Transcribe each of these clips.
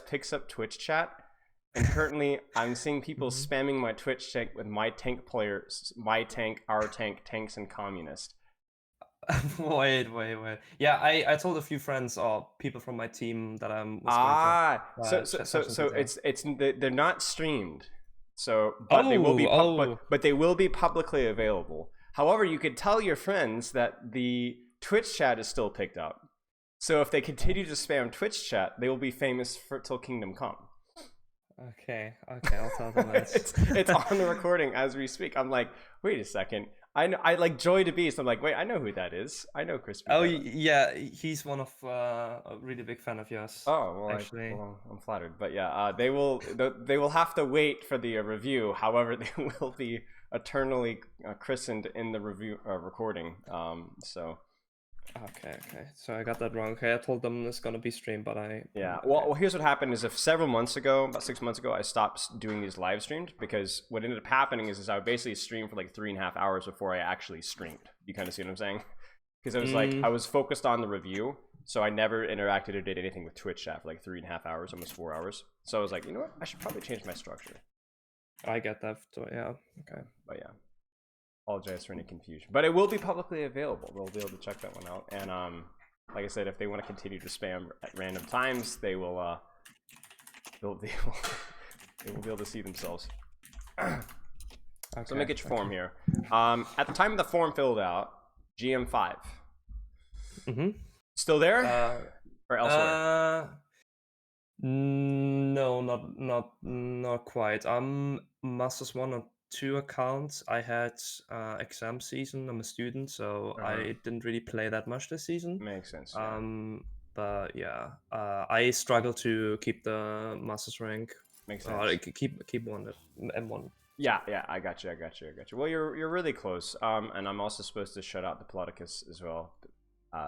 picks up Twitch chat, and currently I'm seeing people Mhm. spamming my Twitch chat with my tank players, my tank, our tank, tanks, and communist. Wait. Yeah, I told a few friends or people from my team that I was going to So chat session today. they're not streamed, so but they will Oh, be oh. but they will be publicly available. However, you could tell your friends that the Twitch chat is still picked up. So if they continue to spam Twitch chat, they will be famous for till kingdom come. Okay, I'll tell them that. It's on the recording as we speak. I'm like, wait a second. I like Joy to Beast. I'm like, wait, I know who that is. I know Crispy. Oh, Bella. yeah, he's one of a really big fan of yours. Oh well, actually. I'm flattered. But yeah, they will have to wait for the review. However, they will be eternally christened in the review recording. So Okay. So I got that wrong. Okay, I told them it's gonna be streamed, but yeah. okay. Well, here's what happened: is if several months ago, about 6 months ago, I stopped doing these live streams because what ended up happening is I would basically stream for like 3.5 hours before I actually streamed. You kind of see what I'm saying? Because I was like, I was focused on the review, so I never interacted or did anything with Twitch chat for like 3.5 hours, almost 4 hours. So I was like, you know what? I should probably change my structure. I get that. So, yeah. Okay. But yeah, apologize for any confusion. But it will be publicly available. We'll be able to check that one out. And like I said, if they want to continue to spam at random times, they will they will be able to see themselves. Okay. So let me get your form here. At the time of the form filled out, GM5. Still there? Or elsewhere? No, not quite. Masters 1 or 2 accounts. I had exam season. I'm a student, so I didn't really play that much this season. Makes sense. Yeah. But yeah, I struggle to keep the Masters rank. Makes sense. Keep one at M1. Yeah, I got you. Well, you're really close. And I'm also supposed to shut out Diplodocus as well.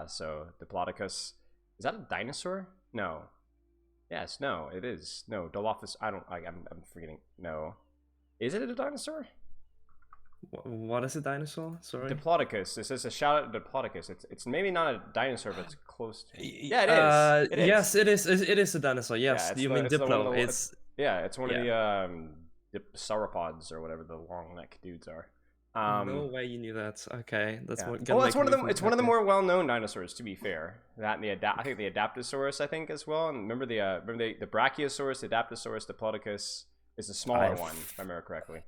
So Diplodocus, is that a dinosaur? No. Yes, no, it is. No, Dilophosaurus. I'm forgetting. No, is it a dinosaur? What is a dinosaur? Sorry. Diplodocus. This is a shout out to Diplodocus. It's maybe not a dinosaur, but it's close to. Yeah, it is. Yes, it is. It is a dinosaur. Yes, Yeah, you mean Diplo? It's one of the sauropods or whatever the long neck dudes are. No way you knew that. Okay, that's what. Well, it's one of them. It's one of the more well-known dinosaurs, to be fair. That and I think the Adaptosaurus, I think as well. And remember the Brachiosaurus, the Adaptosaurus, the Diplodocus is the smaller one, if I remember correctly.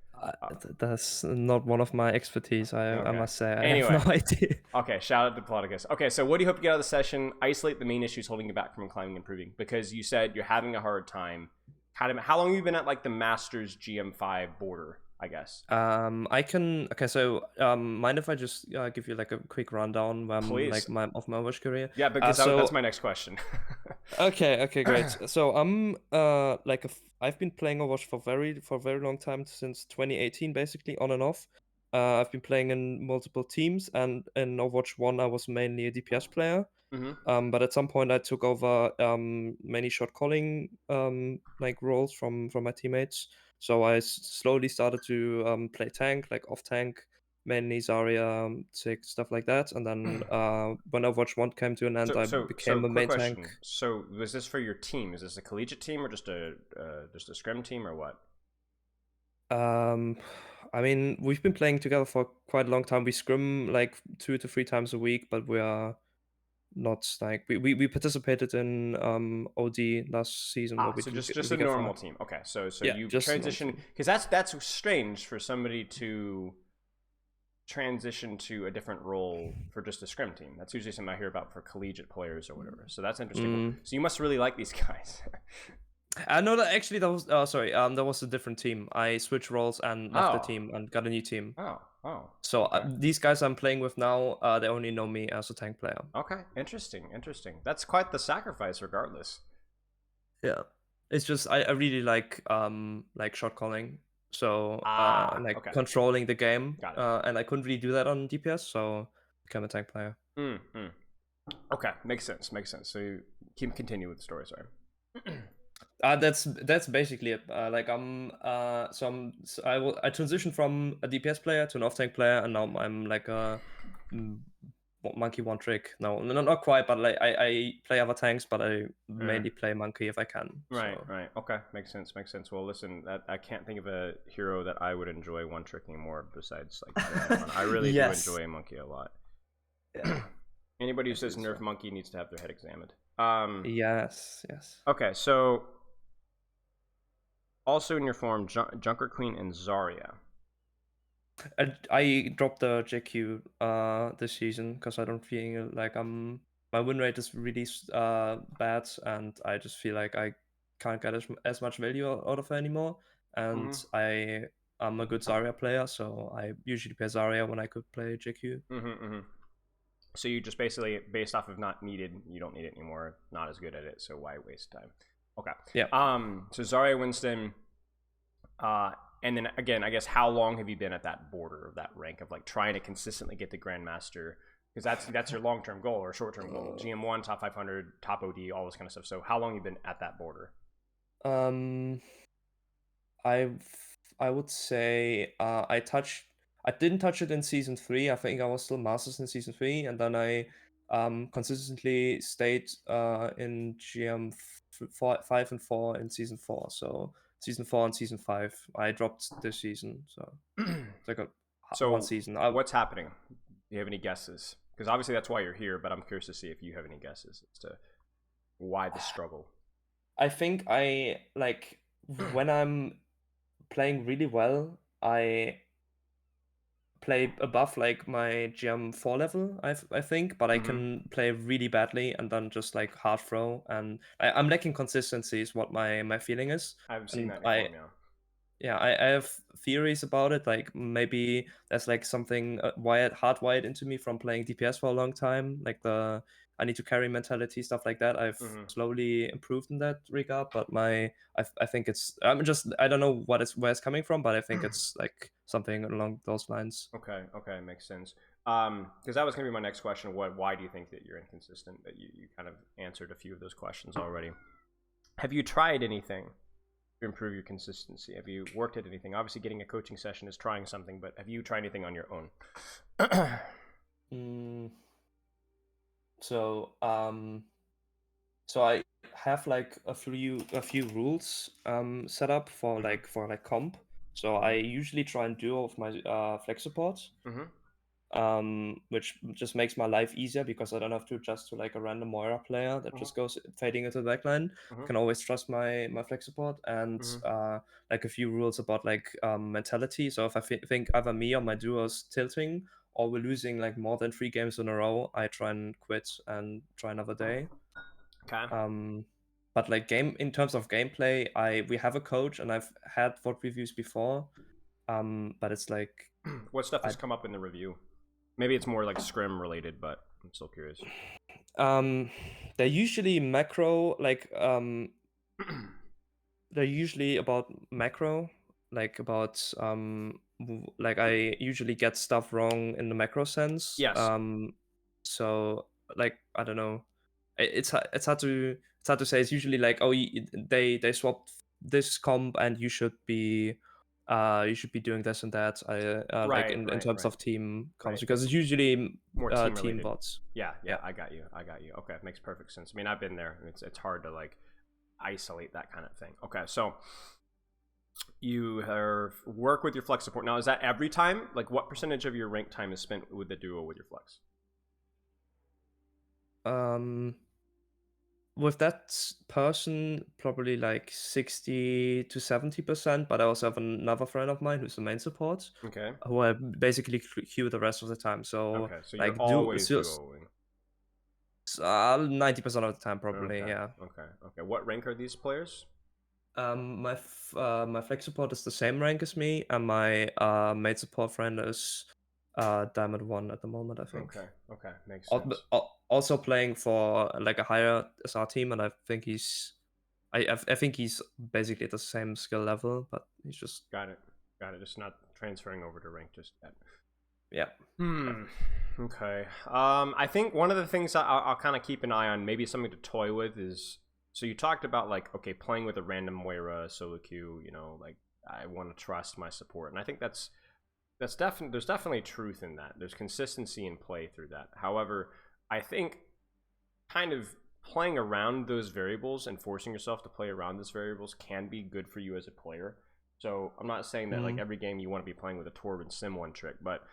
That's not one of my expertise. I must say. I have no idea. Okay, shout out to Diplodocus. Okay, so what do you hope to get out of the session? Isolate the main issues holding you back from climbing and improving, because you said you're having a hard time. How long have you been at like the Masters GM5 border? I guess. I can. Okay, so mind if I just give you like a quick rundown Please. Like my Overwatch career? Yeah, because that's my next question. Okay, great. So I've been playing Overwatch for a very long time, since 2018, basically on and off. I've been playing in multiple teams, and in Overwatch 1 I was mainly a DPS player. But at some point I took over many shot calling like roles from my teammates. So I slowly started to play tank, like off tank, mainly Zarya, Sig, stuff like that. And then when Overwatch 1 came to an end, I became a main tank. So was this for your team? Is this a collegiate team or just a scrim team or what? I mean, we've been playing together for quite a long time. We scrim like 2 to 3 times a week, but we are not like we participated in OD last season. Where we so just a normal team. Okay, so yeah, you transition, because that's strange for somebody to transition to a different role for just a scrim team. That's usually something I hear about for collegiate players or whatever. So that's interesting. So you must really like these guys. No, actually that was that was a different team. I switched roles and left the team and got a new team. So these guys I'm playing with now, they only know me as a tank player. Okay, interesting. That's quite the sacrifice, regardless. Yeah, it's just I really like shot calling, so controlling the game. And I couldn't really do that on DPS, so became a tank player. Okay, makes sense. So you continue with the story. Sorry. That's basically it. I transitioned from a DPS player to an off tank player, and now I'm like a monkey one trick. No, not quite, but like I play other tanks, but I Yeah. mainly play monkey if I can. Right, So right. Okay, makes sense, makes sense. Well, listen, I can't think of a hero that I would enjoy one tricking more besides like Diamond. I really do yes, enjoy Monkey a lot. yeah, Anybody who I do says as nerf well. Monkey needs to have their head examined. Yes, yes. Okay, so also in your form, Junker Queen and Zarya. I dropped the JQ this season because I don't feel like my win rate is really bad, and I just feel like I can't get as much value out of her anymore. And Mm-hmm. I'm a good Zarya player, so I usually play Zarya when I could play JQ. Mm-hmm, mm-hmm. So you just basically, based off of not needed, you don't need it anymore, not as good at it, so why waste time? Okay. Yeah. So Zarya, Winston, and then again, I guess how long have you been at that border of that rank of like trying to consistently get to Grandmaster? Because that's your long term goal or short term goal. GM1, top 500, top OD, all this kind of stuff. So how long have you been at that border? Um, I've I would say I didn't touch it in season 3. I think I was still masters in season 3, and then I consistently stayed in GM 5 and 4 in season 4. So season 4 and season 5 I dropped this season. So it's like a one So season. what's happening? Do you have any guesses? Because obviously that's why you're here, but I'm curious to see if you have any guesses as to why the struggle. I think I like when I'm playing really well, I play above like my GM4 level, I think, but I Mm-hmm. can play really badly and then just like hard throw, and I'm lacking consistency is what my feeling is. I've seen And that in your form, yeah. yeah, I have theories about it. Like maybe there's like something hardwired into me from playing DPS for a long time, like the I need to carry mentality, stuff like that. I've Mm-hmm. slowly improved in that regard, but I think I don't know where it's coming from, but I think it's like something along those lines. Okay, okay, makes sense. Because that was going to be my next question. Why do you think that you're inconsistent? But you kind of answered a few of those questions already. Have you tried anything to improve your consistency? Have you worked at anything? Obviously, getting a coaching session is trying something, but have you tried anything on your own? Mm, so so I have like a few rules set up Mm-hmm. for like comp. So I usually try and duo with my flex support, Mm-hmm. which just makes my life easier because I don't have to adjust to like a random Moira player that Mm-hmm. just goes fading into the backline. I Mm-hmm. can always trust my flex support, and Mm-hmm. like a few rules about like mentality. So if I think either me or my duo is tilting or we're losing like more than 3 games in a row, I try and quit and try another day. Okay. Um, but like game in terms of gameplay, we have a coach and I've had VOD reviews before. But it's like What stuff I has come up in the review? Maybe it's more like scrim related, but I'm still curious. um they're usually macro they're usually about macro, like about like I usually get stuff wrong in the macro sense. Yes. So like I don't know, it's hard to say. It's usually like, oh, they swapped this comp and you should be doing this and that. Like Right. in Right. terms Right. of team comps Right. because it's usually More team team related. bots. Yeah, yeah, Yeah. I got you. I got you. Okay, makes perfect sense. I mean, I've been there. It's hard to like isolate that kind of thing. Okay, so you have work with your flex support. Now, is that every time? Like, what percentage of your rank time is spent with the duo with your flex? Um, with that person, probably like 60 to 70%. But I also have another friend of mine who's the main support, Okay. who I basically queue the rest of the time. So Okay, so you're like always duoing. 90% of the time, probably. Okay. Yeah. Okay. Okay. What rank are these players? My flex support is the same rank as me, and my main support friend is Diamond 1 at the moment, I think. Okay. Okay. Makes sense. Also playing for like a higher SR team, and I think I think he's basically at the same skill level, but he's just Got it. Got it. Just not transferring over to rank just yet. yeah. Hmm. Okay. I think one of the things I'll kind of keep an eye on, maybe something to toy with, is so you talked about like, okay, playing with a random Moira solo queue. You know, like I want to trust my support, and I think that's there's definitely truth in that. There's consistency in play through that. However, I think kind of playing around those variables and forcing yourself to play around those variables can be good for you as a player. So I'm not saying that like every game you want to be playing with a Torben Sim one trick, but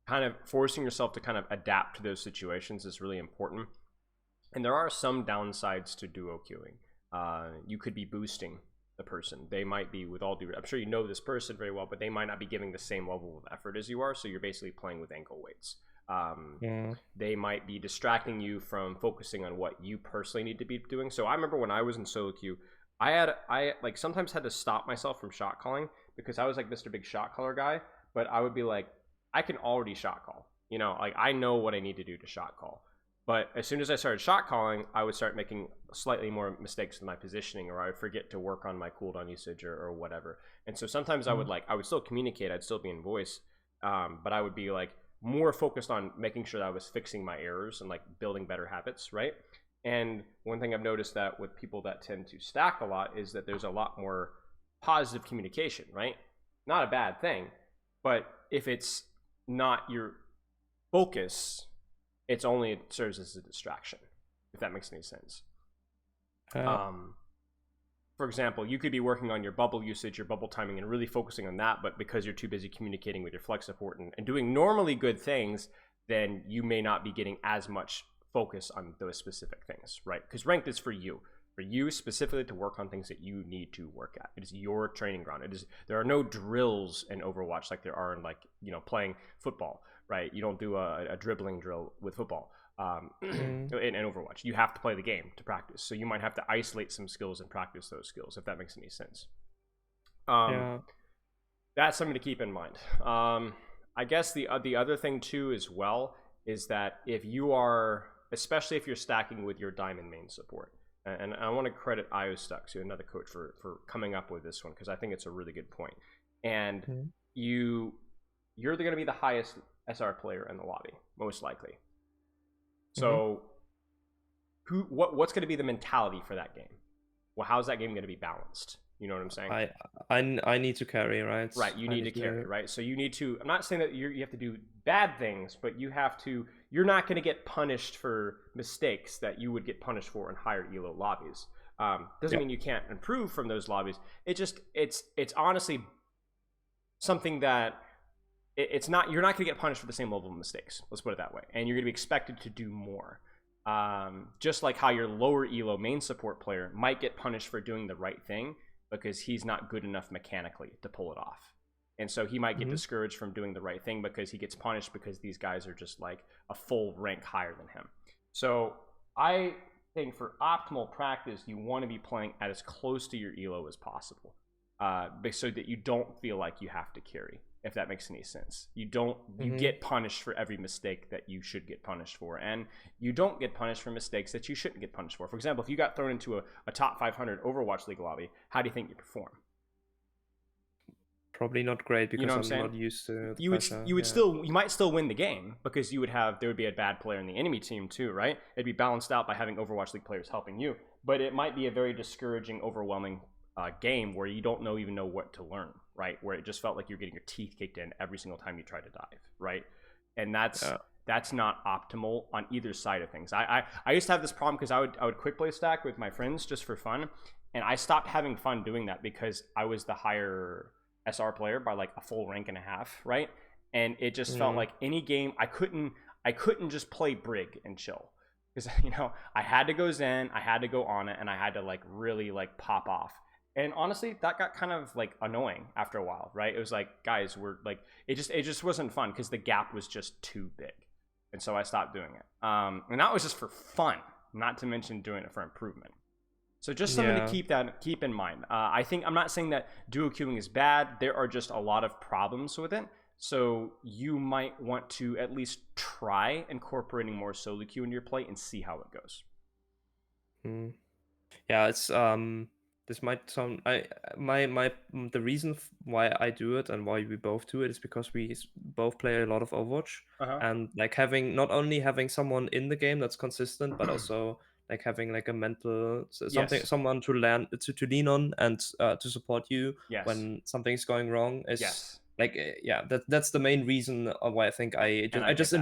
kind of forcing yourself to kind of adapt to those situations is really important. And there are some downsides to duo queuing. You could be boosting the person. They might be, with all due, I'm sure you know this person very well, but they might not be giving the same level of effort as you are. So you're basically playing with ankle weights. They might be distracting you from focusing on what you personally need to be doing. So I remember when I was in solo queue, I like sometimes had to stop myself from shot calling because I was like Mr. Big Shot Caller guy, but I would be like, I can already shot call, you know, like I know what I need to do to shot call. But as soon as I started shot calling, I would start making slightly more mistakes with my positioning, or I would forget to work on my cooldown usage or whatever. And so sometimes I would still communicate, I'd still be in voice, but I would be like more focused on making sure that I was fixing my errors and like building better habits, right? And one thing I've noticed that with people that tend to stack a lot is that there's a lot more positive communication, right? Not a bad thing, but if it's not your focus, it serves as a distraction, if that makes any sense. For example, you could be working on your bubble usage, your bubble timing, and really focusing on that, but because you're too busy communicating with your flex support and doing normally good things, then you may not be getting as much focus on those specific things, right? Because ranked is for you specifically to work on things that you need to work at. It is your training ground. There are no drills in Overwatch like there are in, like, you know, playing football, right? You don't do a dribbling drill with football in Overwatch. You have to play the game to practice. So you might have to isolate some skills and practice those skills, if that makes any sense. That's something to keep in mind. I guess the other thing too as well is that if you are, especially if you're stacking with your diamond main support, and I want to credit IOStuck, to another coach, for coming up with this one, because I think it's a really good point. And you're going to be the highest SR player in the lobby, most likely. So what's going to be the mentality for that game? Well, how's that game going to be balanced? You know what I'm saying? I need to carry, right? Right, you need to carry, right? So you need to, I'm not saying that you have to do bad things, but you're not going to get punished for mistakes that you would get punished for in higher elo lobbies. Doesn't mean you can't improve from those lobbies. It's honestly something that you're not going to get punished for the same level of mistakes. Let's put it that way. And you're going to be expected to do more. Just like how your lower elo main support player might get punished for doing the right thing because he's not good enough mechanically to pull it off. And so he might get discouraged from doing the right thing because he gets punished because these guys are just like a full rank higher than him. So I think for optimal practice, you want to be playing at as close to your elo as possible, so that you don't feel like you have to carry, if that makes any sense. You get punished for every mistake that you should get punished for, and you don't get punished for mistakes that you shouldn't get punished for. For example, if you got thrown into a top 500 Overwatch League lobby, how do you think you perform? Probably not great, because you know what I'm not used to you might still win the game, because there would be a bad player in the enemy team too, right? It'd be balanced out by having Overwatch League players helping you, but it might be a very discouraging, overwhelming game where you don't even know what to learn, right? Where it just felt like you're getting your teeth kicked in every single time you try to dive, right? And that's not optimal on either side of things. I used to have this problem because I would quick play stack with my friends just for fun, and I stopped having fun doing that because I was the higher SR player by like a full rank and a half, right? And it just felt like any game I couldn't just play Brig and chill, because, you know, I had to go Zen, I had to go on it, and I had to like really like pop off. And honestly, that got kind of like annoying after a while, right? It was like, guys, we're like, it just wasn't fun because the gap was just too big. And so I stopped doing it. And that was just for fun, not to mention doing it for improvement. So just something to keep in mind. I'm not saying that duo queuing is bad. There are just a lot of problems with it. So you might want to at least try incorporating more solo queue into your play and see how it goes. Yeah, it's this might sound, the reason why I do it and why we both do it is because we both play a lot of Overwatch, and like not only having someone in the game that's consistent, but also like having like a mental someone to lean on and to support you when something's going wrong is like yeah, that's the main reason why I think And I I get just that.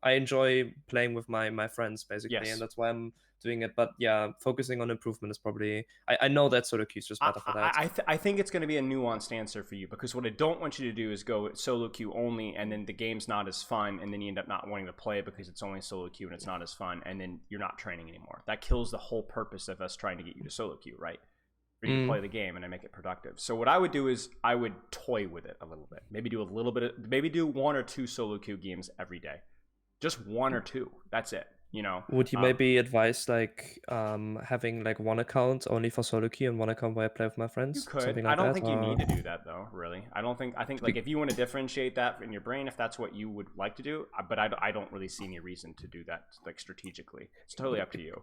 enjoy playing with my friends basically, and Yes. that's why I'm doing it. But yeah, focusing on improvement is probably I know that solo queue is just better for that. I think it's going to be a nuanced answer for you, because what I don't want you to do is go solo queue only, and then the game's not as fun, and then you end up not wanting to play because it's only solo queue and it's not as fun, and then you're not training anymore. That kills the whole purpose of us trying to get you to solo queue, right? For you to Mm. play the game and I make it productive. So what I would do is I would toy with it a little bit. Maybe do a little bit of, maybe do 1 or 2 solo queue games every day. Just 1 or 2. That's it. You know, Would you maybe advise like having like one account only for solo queue and one account where I play with my you friends, could. something I like don't that, think you need to do that though, really. I think like be- if you want to differentiate that in your brain, if that's what you would like to do, but I don't really see any reason to do that like strategically. It's totally up to you.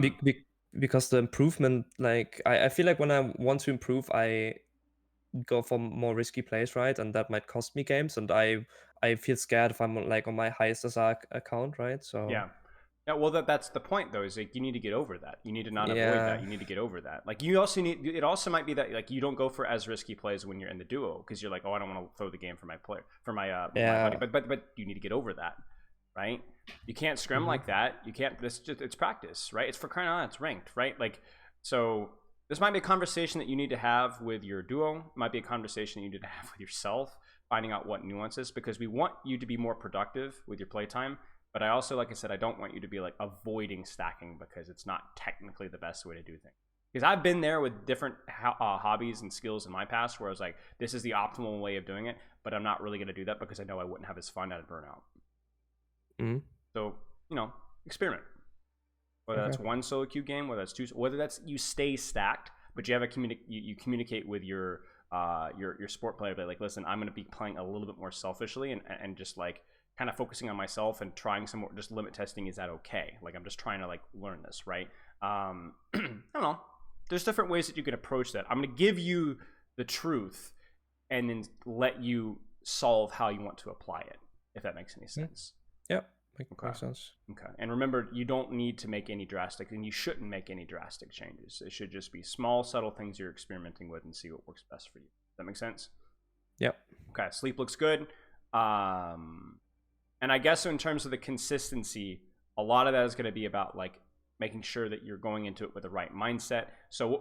be- be- because the improvement, like I feel like when I want to improve, I go for more risky plays, right? And that might cost me games, and I feel scared if I'm like on my highest SR account, right? So Yeah. Yeah, well, that's the point though. Is like you need to get over that. You need to not avoid that. yeah, You need to get over that. Like you also need. It also might be that like you don't go for as risky plays when you're in the duo because you're like, oh, I don't want to throw the game for my player for my buddy. yeah. But you need to get over that, right? You can't scrim Hmm. like that. You can't. This just it's practice, right? It's for crying out loud. It's ranked, right? Like so. This might be a conversation that you need to have with your duo. It might be a conversation you need to have with yourself, finding out what nuances because we want you to be more productive with your playtime. But I also, like I said, I don't want you to be like avoiding stacking because it's not technically the best way to do things. Because I've been there with different hobbies and skills in my past where I was like, this is the optimal way of doing it, but I'm not really going to do that because I know I wouldn't have as fun at burnout. Hmm. So, experiment. Whether Okay. that's 1 solo queue game, whether that's 2, whether that's you stay stacked, but you have you communicate with your sport player, like, listen, I'm going to be playing a little bit more selfishly and just like kind of focusing on myself and trying some more just limit testing. Is that okay? Like I'm just trying to like learn this, right? I don't know. There's different ways that you can approach that. I'm going to give you the truth and then let you solve how you want to apply it, if that makes any sense. Yeah, Okay. makes sense. Okay. And remember, you don't need to make any drastic, and you shouldn't make any drastic changes. It should just be small, subtle things you're experimenting with and see what works best for you. Does that make sense? Yeah. Okay. Sleep looks good. And I guess in terms of the consistency, a lot of that is going to be about like making sure that you're going into it with the right mindset. So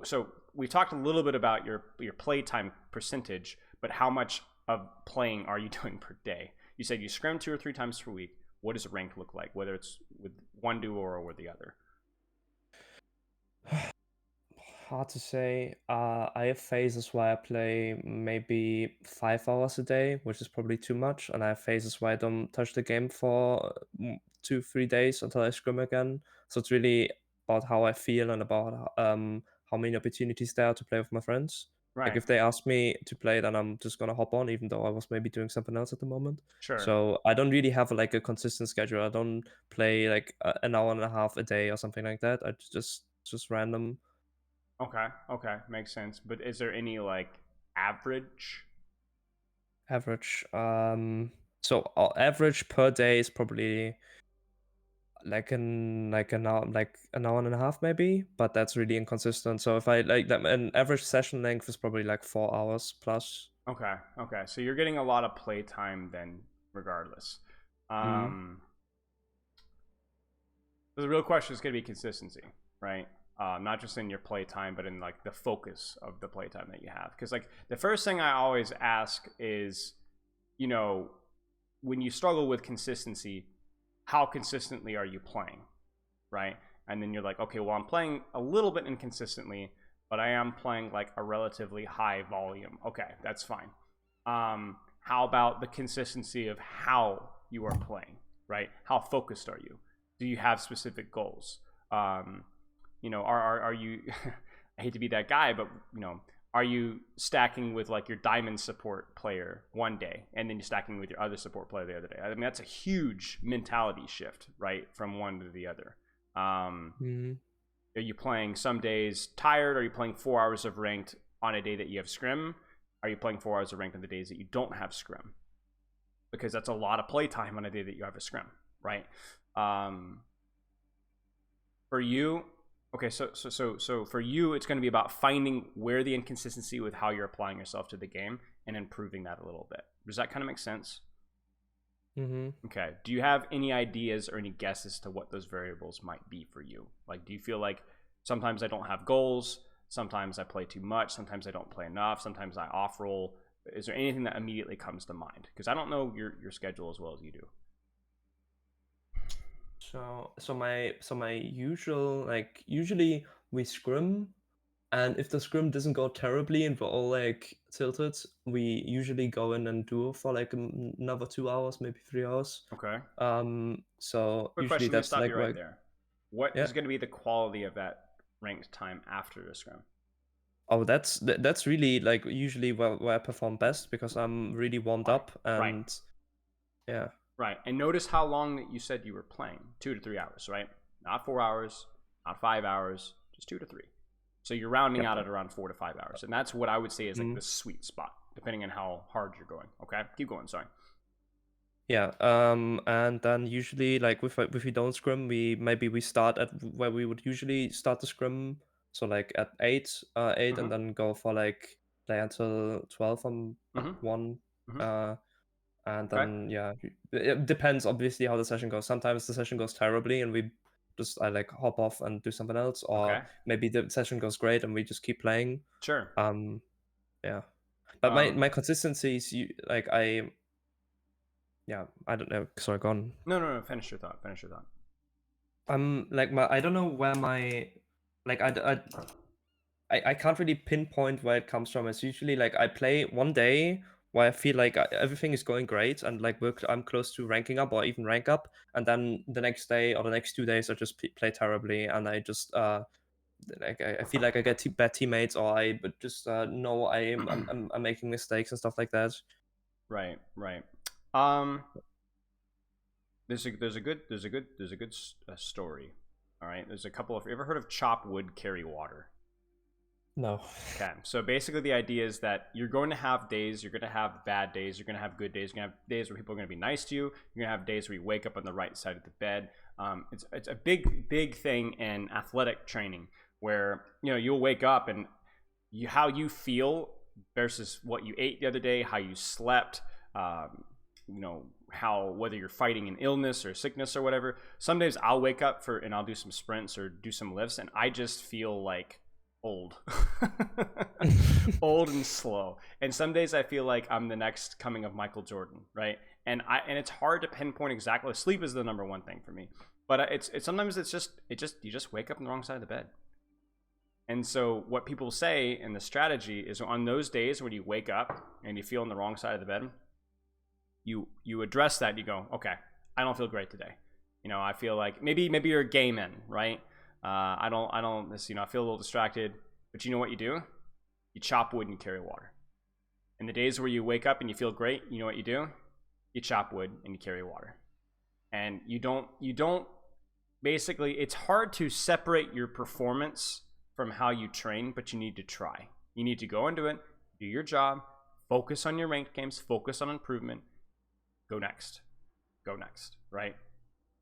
we talked a little bit about your playtime percentage, but how much of playing are you doing per day? You said you scrim 2 or 3 times per week. What does a rank look like, whether it's with one duo or with the other? Hard to say. I have phases where I play maybe 5 hours a day, which is probably too much, and I have phases where I don't touch the game for 2-3 days until I scrim again. So it's really about how I feel and about how many opportunities there are to play with my friends. Like Right. if they ask me to play, then I'm just gonna hop on, even though I was maybe doing something else at the moment. Sure. So I don't really have like a consistent schedule. I don't play like an hour and a half a day or something like that. I just random. Okay. Okay. Makes sense. But is there any like average? Average. So average per day is probably like an hour and a half maybe, but that's really inconsistent. So if I like that, an average session length is probably like 4 hours plus. Okay. Okay. So you're getting a lot of play time then, regardless. Mm. Um, So the real question is going to be consistency, right? Not just in your playtime, but in like the focus of the playtime that you have. Because like the first thing I always ask is, you know, when you struggle with consistency, how consistently are you playing, right? And then you're like, okay, well, I'm playing a little bit inconsistently, but I am playing like a relatively high volume. Okay, that's fine. How about the consistency of how you are playing, right? How focused are you? Do you have specific goals? Are you? I hate to be that guy, but are you stacking with like your diamond support player one day and then you're stacking with your other support player the other day? I mean, that's a huge mentality shift, right, from one to the other. Mm. Are you playing some days tired? Are you playing 4 hours of ranked on a day that you have scrim? Are you playing 4 hours of ranked on the days that you don't have scrim? Because that's a lot of play time on a day that you have a scrim, right? For you, Okay, so for you, it's going to be about finding where the inconsistency with how you're applying yourself to the game and improving that a little bit. Does that kind of make sense? Mm-hmm. Okay. Do you have any ideas or any guesses to what those variables might be for you? Like, do you feel like sometimes I don't have goals, sometimes I play too much, sometimes I don't play enough, sometimes I off roll? Is there anything that immediately comes to mind? Because I don't know your schedule as well as you do. So my usual, like, usually we scrim, and if the scrim doesn't go terribly and we're all like tilted, we usually go in and duo for like another 2 hours, maybe 3 hours. Okay. So Quick usually question. Let me that's stop you like right there. What yeah. is going to be the quality of that ranked time after the scrim? Oh, that's really like usually where I perform best because I'm really warmed Fine. up Right. and yeah. Right. And notice how long that you said you were playing. 2 to 3 hours, right? Not 4 hours, not 5 hours, just 2 to 3. So you're rounding Yep. out at around 4 to 5 hours. And that's what I would say is like Mm. the sweet spot, depending on how hard you're going. Okay. Keep going. Sorry. Yeah, and then usually like if we don't scrim, we start at where we would usually start the scrim, so like at 8, Mm-hmm. and then go for like play until 12 on Mm-hmm. 1, Mm-hmm. uh, and Okay. then yeah, it depends obviously how the session goes. Sometimes the session goes terribly, and I like hop off and do something else, or Okay. maybe the session goes great and we just keep playing. Sure. Yeah, but my Um, my consistency is like I don't know. Sorry, go on. no. Finish your thought. Finish your thought. I'm like I don't know where my like I can't really pinpoint where it comes from. It's usually like I play one day where I feel like everything is going great and like I'm close to ranking up or even rank up, and then the next day or the next 2 days I just play terribly and I just like I feel like I get bad teammates or I but just know I'm making mistakes and stuff like that. Right. Right. Um, there's a good story. All right. There's a couple of. You ever heard of chop wood, carry water? No. Okay, so basically the idea is that you're going to have days, you're going to have bad days, you're going to have good days, you're going to have days where people are going to be nice to you, you're going to have days where you wake up on the right side of the bed. It's a big thing in athletic training where you'll wake up and how you feel versus what you ate the other day, how you slept, how whether you're fighting an illness or sickness or whatever. Some days I'll wake up and I'll do some sprints or do some lifts and I just feel like old old and slow, and some days I feel like I'm the next coming of Michael Jordan, right? And it's hard to pinpoint exactly. Sleep is the number one thing for me, but it's sometimes you just wake up on the wrong side of the bed. And so what people say in the strategy is on those days when you wake up and you feel on the wrong side of the bed, you address that. You go, okay, I don't feel great today. I feel like maybe you're a gay man, right? I don't, I feel a little distracted, but you know what you do? You chop wood and you carry water. And the days where you wake up and you feel great, you know what you do? You chop wood and you carry water. And you don't, basically, it's hard to separate your performance from how you train, but you need to try. You need to go into it, do your job, focus on your ranked games, focus on improvement, go next, right?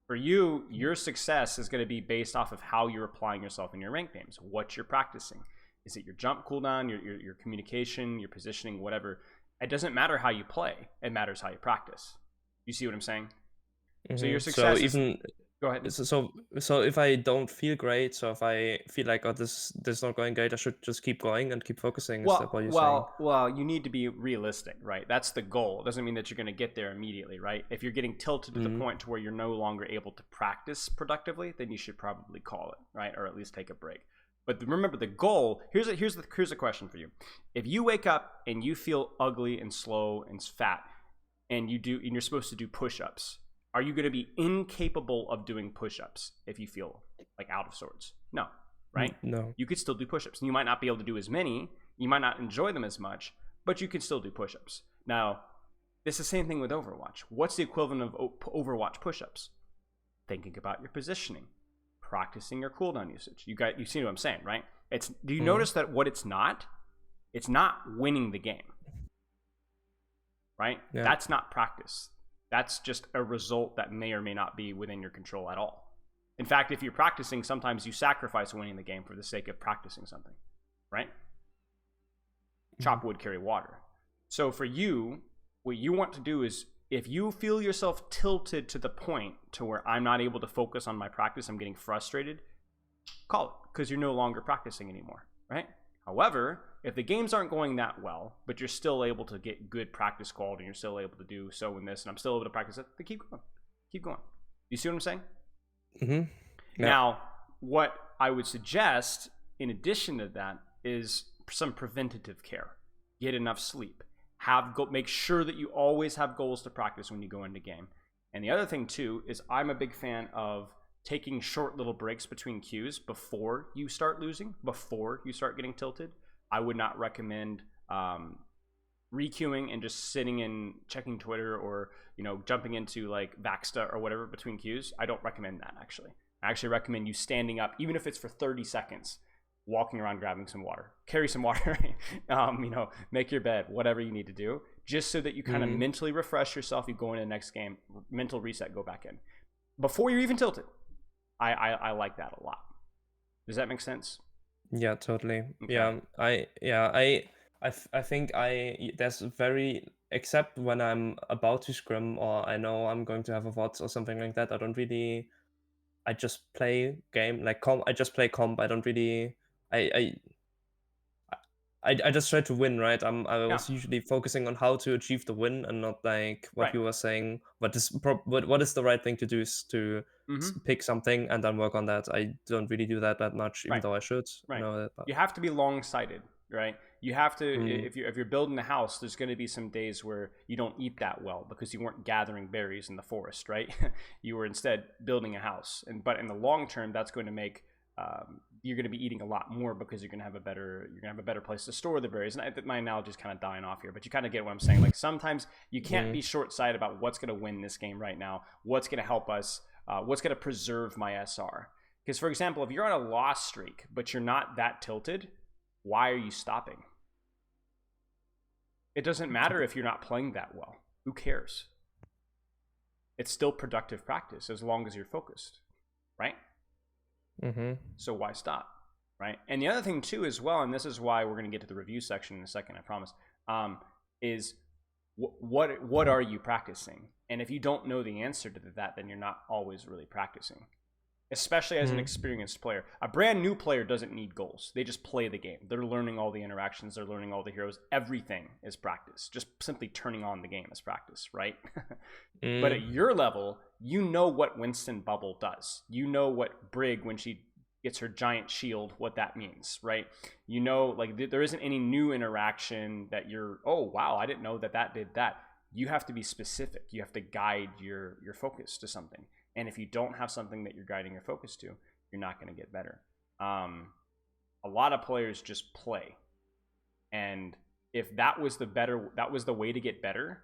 For you, your success is going to be based off of how you're applying yourself in your ranked games, what you're practicing. Is it your jump cooldown, your communication, your positioning, whatever? It doesn't matter how you play. It matters how you practice. You see what I'm saying? So your success So is... even Go ahead. so if I don't feel great, so if I feel like this is not going great, I should just keep going and keep focusing. Is that what you're saying? Well, you need to be realistic, right? That's the goal. It doesn't mean that you're going to get there immediately, right? If you're getting tilted to the point to where you're no longer able to practice productively, then you should probably call it, right? Or at least take a break. But remember, the goal, here's a question for you. If you wake up and you feel ugly and slow and fat and you're supposed to do push-ups, are you going to be incapable of doing push-ups if you feel like out of sorts? No, right? No. You could still do push-ups. And you might not be able to do as many. You might not enjoy them as much, but you can still do push-ups. Now, it's the same thing with Overwatch. What's the equivalent of Overwatch push-ups? Thinking about your positioning, practicing your cooldown usage. You see what I'm saying, right? Do you notice that what it's not winning the game, right? Yeah. That's not practice. That's just a result that may or may not be within your control at all. In fact, if you're practicing, sometimes you sacrifice winning the game for the sake of practicing something, right? Chop wood, carry water. So for you, what you want to do is, if you feel yourself tilted to the point to where I'm not able to focus on my practice, I'm getting frustrated, call it, because you're no longer practicing anymore, right? However, if the games aren't going that well, but you're still able to get good practice quality, and you're still able to do so in this, and I'm still able to practice it, then keep going. Keep going. You see what I'm saying? Mm-hmm. Yeah. Now, what I would suggest, in addition to that, is some preventative care. Get enough sleep. Make sure that you always have goals to practice when you go into game. And the other thing, too, is I'm a big fan of taking short little breaks between queues before you start losing, before you start getting tilted. I would not recommend requeuing and just sitting and checking Twitter, or jumping into like Vaxta or whatever between queues. I don't recommend that, actually. I actually recommend you standing up, even if it's for 30 seconds, walking around, grabbing some water, carry some water, make your bed, whatever you need to do, just so that you kind of mentally refresh yourself. You go into the next game, mental reset, go back in before you're even tilted. I like that a lot. Does that make sense? Yeah, totally. Okay. I think there's very, except when I'm about to scrim or I know I'm going to have a VODs or something like that, I just play game like comp. I just play comp. I don't really. I just try to win, right? I was usually focusing on how to achieve the win, and not like what you were saying. What is the right thing to do is to pick something and then work on that. I don't really do that much, even though I should. Right. Know that, but... You have to be long-sighted, right? You have to, if you're building a house, there's going to be some days where you don't eat that well because you weren't gathering berries in the forest, right? You were instead building a house, but in the long term, that's going to make you're going to be eating a lot more because you're going to have a better place to store the berries. And my analogy is kind of dying off here, but you kind of get what I'm saying. Like, sometimes you can't be short-sighted about what's going to win this game right now, what's going to help us, what's going to preserve my SR. Because, for example, if you're on a loss streak but you're not that tilted, why are you stopping? It doesn't matter if you're not playing that well. Who cares? It's still productive practice as long as you're focused, right? So why stop, right? And the other thing too, as well, and this is why we're going to get to the review section in a second, I promise, is what are you practicing? And if you don't know the answer to that, then you're not always really practicing. Especially as an experienced player. A brand new player doesn't need goals. They just play the game. They're learning all the interactions. They're learning all the heroes. Everything is practice. Just simply turning on the game is practice, right? But at your level, you know what Winston Bubble does. You know what Brig, when she gets her giant shield, what that means, right? You know, like, there isn't any new interaction that you're, oh, wow, I didn't know that did that. You have to be specific. You have to guide your focus to something. And if you don't have something that you're guiding your focus to, you're not going to get better. A lot of players just play. And if that was the way to get better,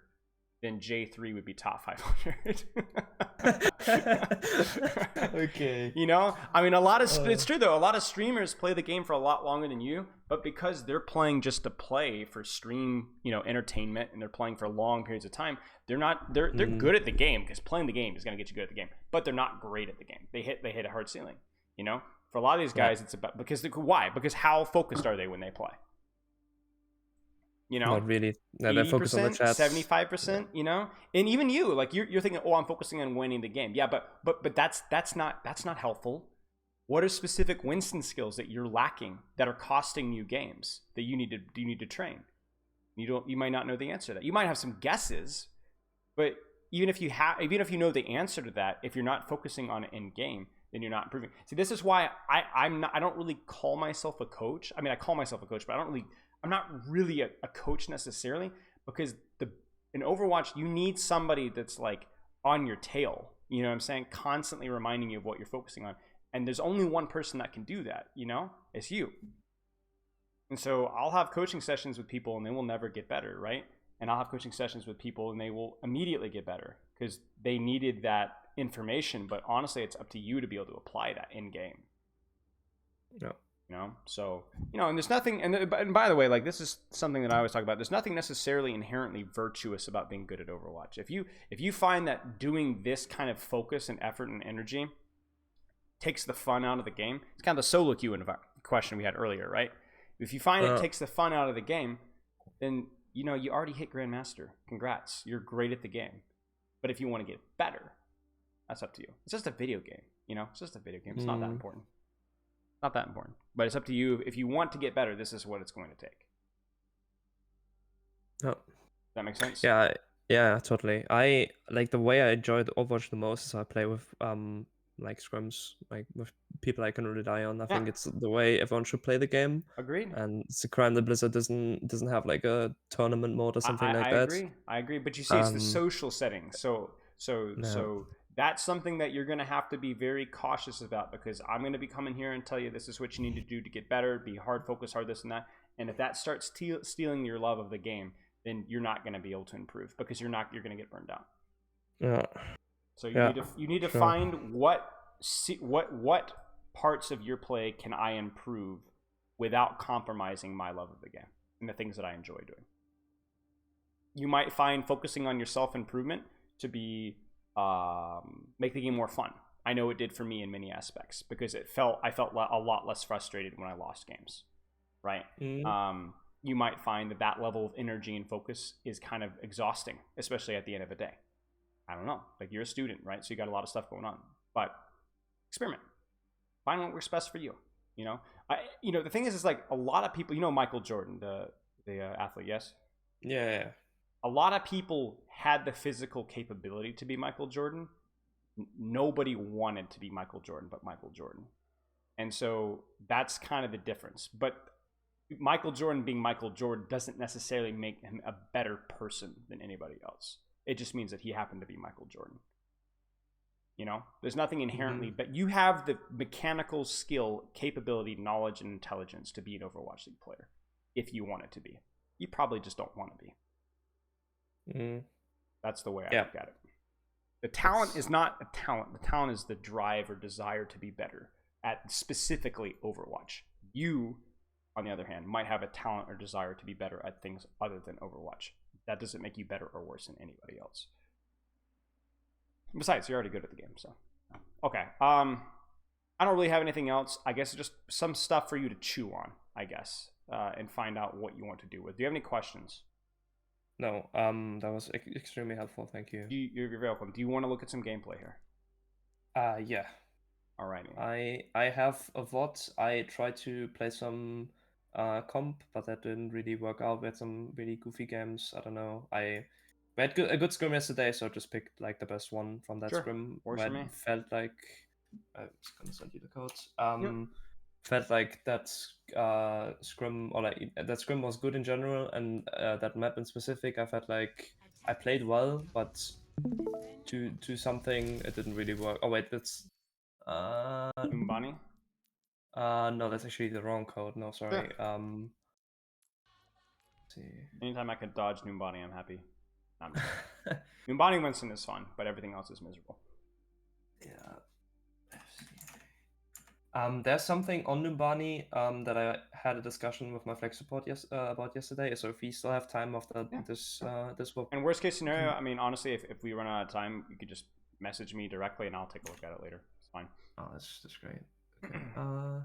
then J3 would be top 500. Okay. I mean, it's true though. A lot of streamers play the game for a lot longer than you, but because they're playing just to play for stream, entertainment, and they're playing for long periods of time, they're good at the game, because playing the game is going to get you good at the game, but they're not great at the game. They hit a hard ceiling, For a lot of these guys, it's about, why? Because how focused are they when they play? Not really. No, they're focused on the chats. 75%, and even you, like, you're thinking, oh, I'm focusing on winning the game. Yeah, but that's not helpful. What are specific Winston skills that you're lacking that are costing you games that you need to train? You might not know the answer to that. You might have some guesses, but even if you know the answer to that, if you're not focusing on it in game, then you're not improving. See, this is why I don't really call myself a coach. I mean, I call myself a coach, but I'm not really a coach necessarily, because in Overwatch, you need somebody that's like on your tail, you know what I'm saying? Constantly reminding you of what you're focusing on. And there's only one person that can do that, it's you. And so I'll have coaching sessions with people and they will never get better, right? And I'll have coaching sessions with people and they will immediately get better because they needed that information. But honestly, it's up to you to be able to apply that in game. Yeah. So, and there's nothing, and by the way, like, this is something that I always talk about. There's nothing necessarily inherently virtuous about being good at Overwatch. If you find that doing this kind of focus and effort and energy takes the fun out of the game, it's kind of the solo queue question we had earlier, right? If you find it takes the fun out of the game, then you already hit Grandmaster. Congrats, you're great at the game. But if you want to get better, that's up to you. It's just a video game, It's just a video game. It's not that important. Not that important. But it's up to you. If you want to get better, this is what it's going to take. Oh. Does that make sense? Yeah, totally. I like the way I enjoy the Overwatch the most is I play with like scrims, like with people I can rely on. I think it's the way everyone should play the game. Agreed. And it's a crime that Blizzard doesn't have like a tournament mode or something like that. I agree. But you see, it's the social setting. So that's something that you're going to have to be very cautious about, because I'm going to be coming here and tell you this is what you need to do to get better, be hard, focus hard, this and that. And if that starts stealing your love of the game, then you're not going to be able to improve, because you're going to get burned out. Yeah. So you need to find what parts of your play can I improve without compromising my love of the game and the things that I enjoy doing. You might find focusing on your self-improvement to be make the game more fun. I know it did for me in many aspects, because I felt a lot less frustrated when I lost games, right? You might find that level of energy and focus is kind of exhausting, especially at the end of the day. I don't know. Like, you're a student, right? So you got a lot of stuff going on. But experiment. Find what works best for you. The thing is like a lot of people. Michael Jordan, the athlete, yes. Yeah. A lot of people had the physical capability to be Michael Jordan. Nobody wanted to be Michael Jordan but Michael Jordan. And so that's kind of the difference. But Michael Jordan being Michael Jordan doesn't necessarily make him a better person than anybody else. It just means that he happened to be Michael Jordan. There's nothing inherently, but you have the mechanical skill, capability, knowledge, and intelligence to be an Overwatch League player if you want it to be. You probably just don't want to be. That's the way I look at it. The talent is not a talent. The talent is the drive or desire to be better at specifically Overwatch. You, on the other hand, might have a talent or desire to be better at things other than Overwatch. That doesn't make you better or worse than anybody else. Besides, you're already good at the game, so. Okay. I don't really have anything else. I guess just some stuff for you to chew on, I guess, and find out what you want to do with. Do you have any questions? No, that was extremely helpful. Thank you. You're very welcome. Do you want to look at some gameplay here? Yeah. Alrighty. I have a VOD. I tried to play some comp, but that didn't really work out. We had some really goofy games. I don't know. We had a good scrim yesterday, so I just picked like the best one from that scrim. Works for me. Felt like I'm just gonna send you the codes. Felt like that scrim, or like that scrim was good in general, and that map in specific, I felt like I played well, but to something it didn't really work. Oh wait, that's Numbani? No, that's actually the wrong code. No, sorry. Sure. Let's see. Anytime I could dodge Numbani, I'm happy. Numbani Winston is fun, but everything else is miserable. Yeah. There's something on Numbani that I had a discussion with my Flex support about yesterday. So if we still have time after this will. And worst case scenario, I mean, honestly, if we run out of time, you could just message me directly, and I'll take a look at it later. It's fine. Oh, that's great. Okay.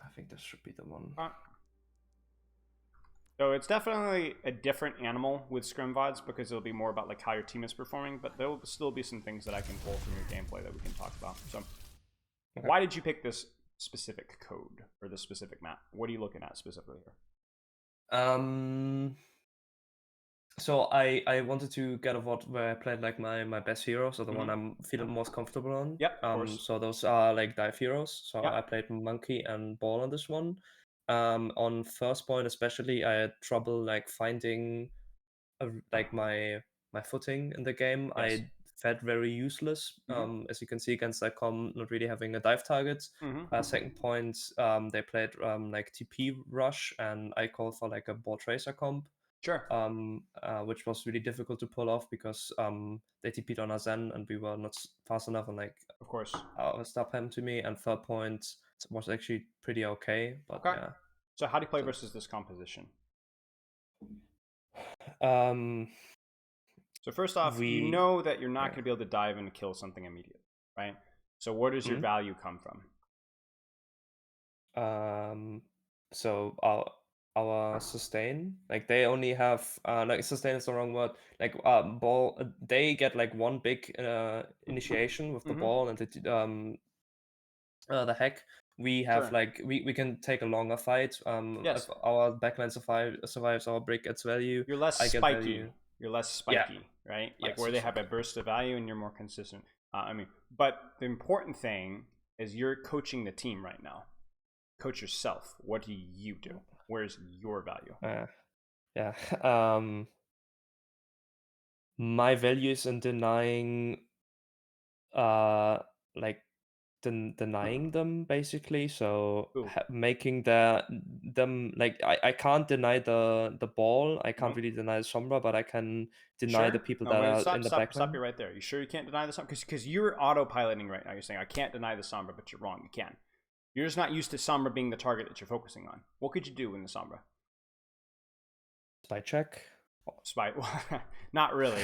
I think this should be the one. So it's definitely a different animal with scrim VODs, because it'll be more about like how your team is performing, but there will still be some things that I can pull from your gameplay that we can talk about. So why did you pick this specific code or this specific map? What are you looking at specifically here? So I wanted to get a VOD where I played like my best hero, so the one I'm feeling most comfortable on. Yep, of course. So those are like dive heroes. So I played Monkey and Ball on this one. On first point especially, I had trouble like finding like my footing in the game. Yes. I felt very useless. As you can see against that com, not really having a dive target. Second point, they played like TP rush, and I called for like a ball tracer comp. Sure. Which was really difficult to pull off because they TP'd on us then, and we were not fast enough, and like of course stop him to me. And third point was actually pretty okay, but yeah. So how do you play versus this composition? So first off, you know that you're not going to be able to dive and kill something immediately, right? So where does your value come from? So our sustain, like they only have like sustain is the wrong word. Like ball, they get like one big initiation with the ball and the heck. We have like we can take a longer fight. Yes. If our backline survives, our brick gets value. You're less I get spiky. value. You're less spiky, right? Like Yes, where they have a burst of value and you're more consistent. But the important thing is you're coaching the team right now. Coach yourself. What do you do? Where's your value? My value is in denying like denying them basically, so making them like I can't deny the ball, I can't really deny the sombra, but I can deny the people that are in the backline. Stop you right there. You sure you can't deny the sombra? Because you're autopiloting right now. You're saying I can't deny the sombra, but you're wrong. You can. You're just not used to sombra being the target that you're focusing on. What could you do in the sombra? Spy check. Spy? Not really.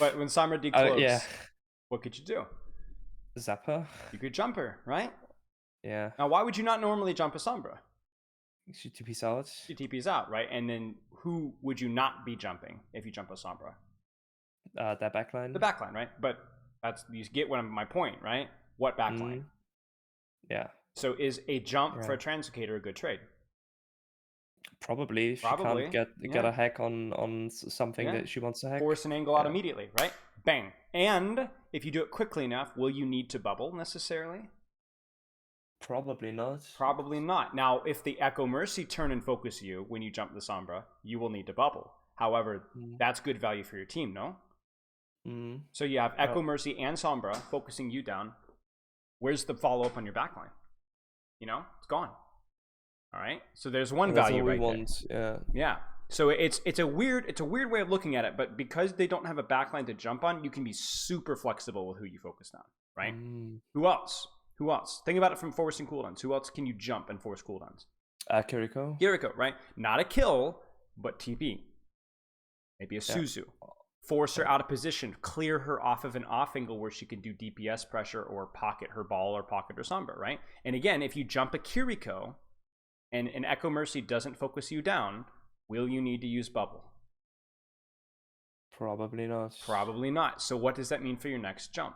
But when sombra decloaks, what could you do? Zapper. You could jump her, right? Yeah. Now, why would you not normally jump a sombra? She TP's out. She TP's out, right? And then who would you not be jumping if you jump a sombra? That backline. The backline, right? But that's you get my point, right? What backline? Yeah. So is a jump for a translocator a good trade? Probably. She can't get a hack on something that she wants to hack. Force an angle out immediately, right? Bang. And if you do it quickly enough, will you need to bubble necessarily? Probably not. Probably not. Now, if the Echo Mercy turn and focus you when you jump the Sombra, you will need to bubble. However, that's good value for your team, no? So you have Echo Mercy and Sombra focusing you down. Where's the follow-up on your backline? You know, it's gone. All right. So there's one value right there. Yeah. So it's a weird way of looking at it, but because they don't have a backline to jump on, you can be super flexible with who you focus on, right? Who else? Think about it from forcing cooldowns. Who else can you jump and force cooldowns? Kiriko, right? Not a kill, but TP. Maybe a Suzu. Force her out of position, clear her off of an off angle where she can do DPS pressure or pocket her ball or pocket her Sombra, right? And again, if you jump a Kiriko and an Echo Mercy doesn't focus you down, will you need to use bubble? Probably not. Probably not. So what does that mean for your next jump?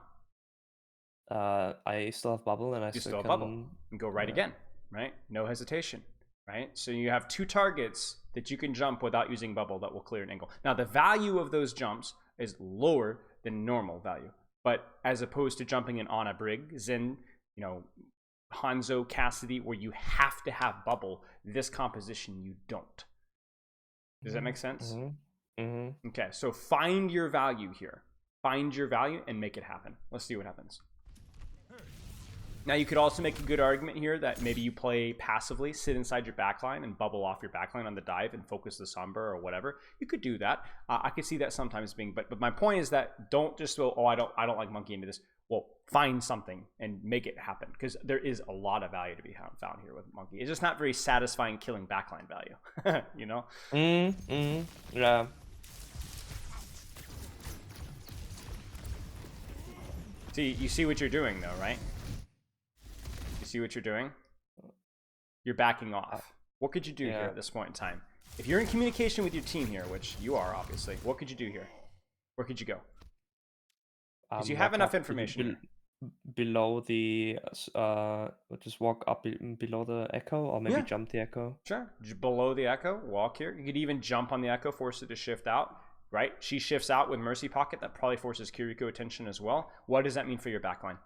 I still have bubble and I still have bubble and go right again, right? No hesitation, right? So you have two targets that you can jump without using bubble that will clear an angle. Now the value of those jumps is lower than normal value, but as opposed to jumping in on a Brig, Zen, you know, Hanzo, Cassidy, where you have to have bubble, this composition you don't. Does that make sense? Okay, so find your value here. Find your value and make it happen. Let's see what happens. Now you could also make a good argument here that maybe you play passively, sit inside your backline and bubble off your backline on the dive and focus the Sombra or whatever. You could do that. I could see that sometimes being, but my point is that don't just go, oh, I don't like monkey into this. Well, find something and make it happen, because there is a lot of value to be found here with monkey. It's just not very satisfying killing backline value, you know? Yeah. See, you see what you're doing though, right? You see what you're doing? You're backing off. What could you do here at this point in time? If you're in communication with your team here, which you are obviously, what could you do here? Where could you go? Because you have enough information below the just walk up below the Echo, or maybe jump the Echo. Sure, below the Echo, walk here. You could even jump on the Echo, force it to shift out, right? She shifts out with Mercy Pocket. That probably forces Kiriko attention as well. What does that mean for your backline?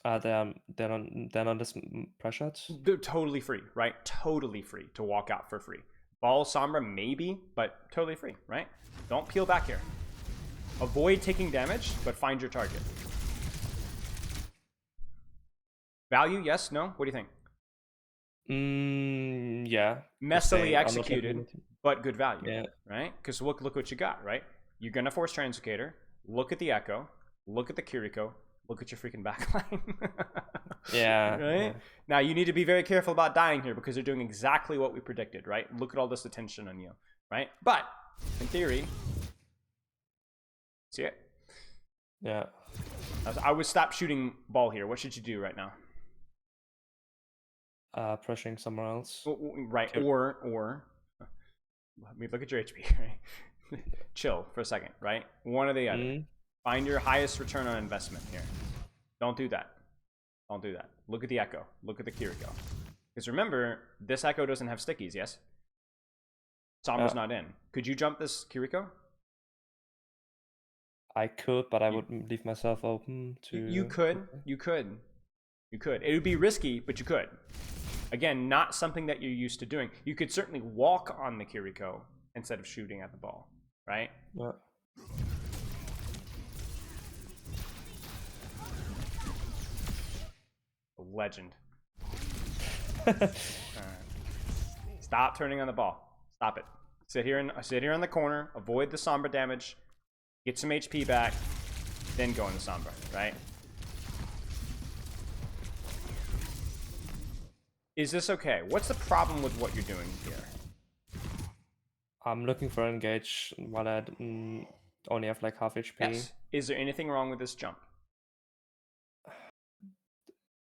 They're not this pressured. They're totally free, right? Totally free to walk out for free. Ball Sombra maybe, but totally free, right? Don't peel back here. Avoid taking damage, but find your target. Value, yes, no? What do you think? Yeah. Messily executed, but good value, right? Because look what you got, right? You're going to force Translocator, look at the Echo, look at the Kiriko, look at your freaking backline. Right? Now, you need to be very careful about dying here, because they're doing exactly what we predicted, right? Look at all this attention on you, right? But, in theory, See it? Yeah. I would stop shooting ball here. What should you do right now? Pressuring somewhere else. Right, or let me look at your HP. Right? Chill for a second, right? One or the other. Find your highest return on investment here. Don't do that. Don't do that. Look at the Echo. Look at the Kiriko. Because remember, this Echo doesn't have stickies, yes? Sombra's not in. Could you jump this Kiriko? I could, but I would leave myself open to... You could. It would be risky, but you could. Again, not something that you're used to doing. You could certainly walk on the Kiriko instead of shooting at the ball, right? Yeah. Legend. Stop turning on the ball. Stop it. Sit here in the corner. Avoid the Sombra damage. Get some HP back. Then go in the Sombra, right? Is this okay? What's the problem with what you're doing here? I'm looking for engage while I only have like half HP. Yes. Is there anything wrong with this jump?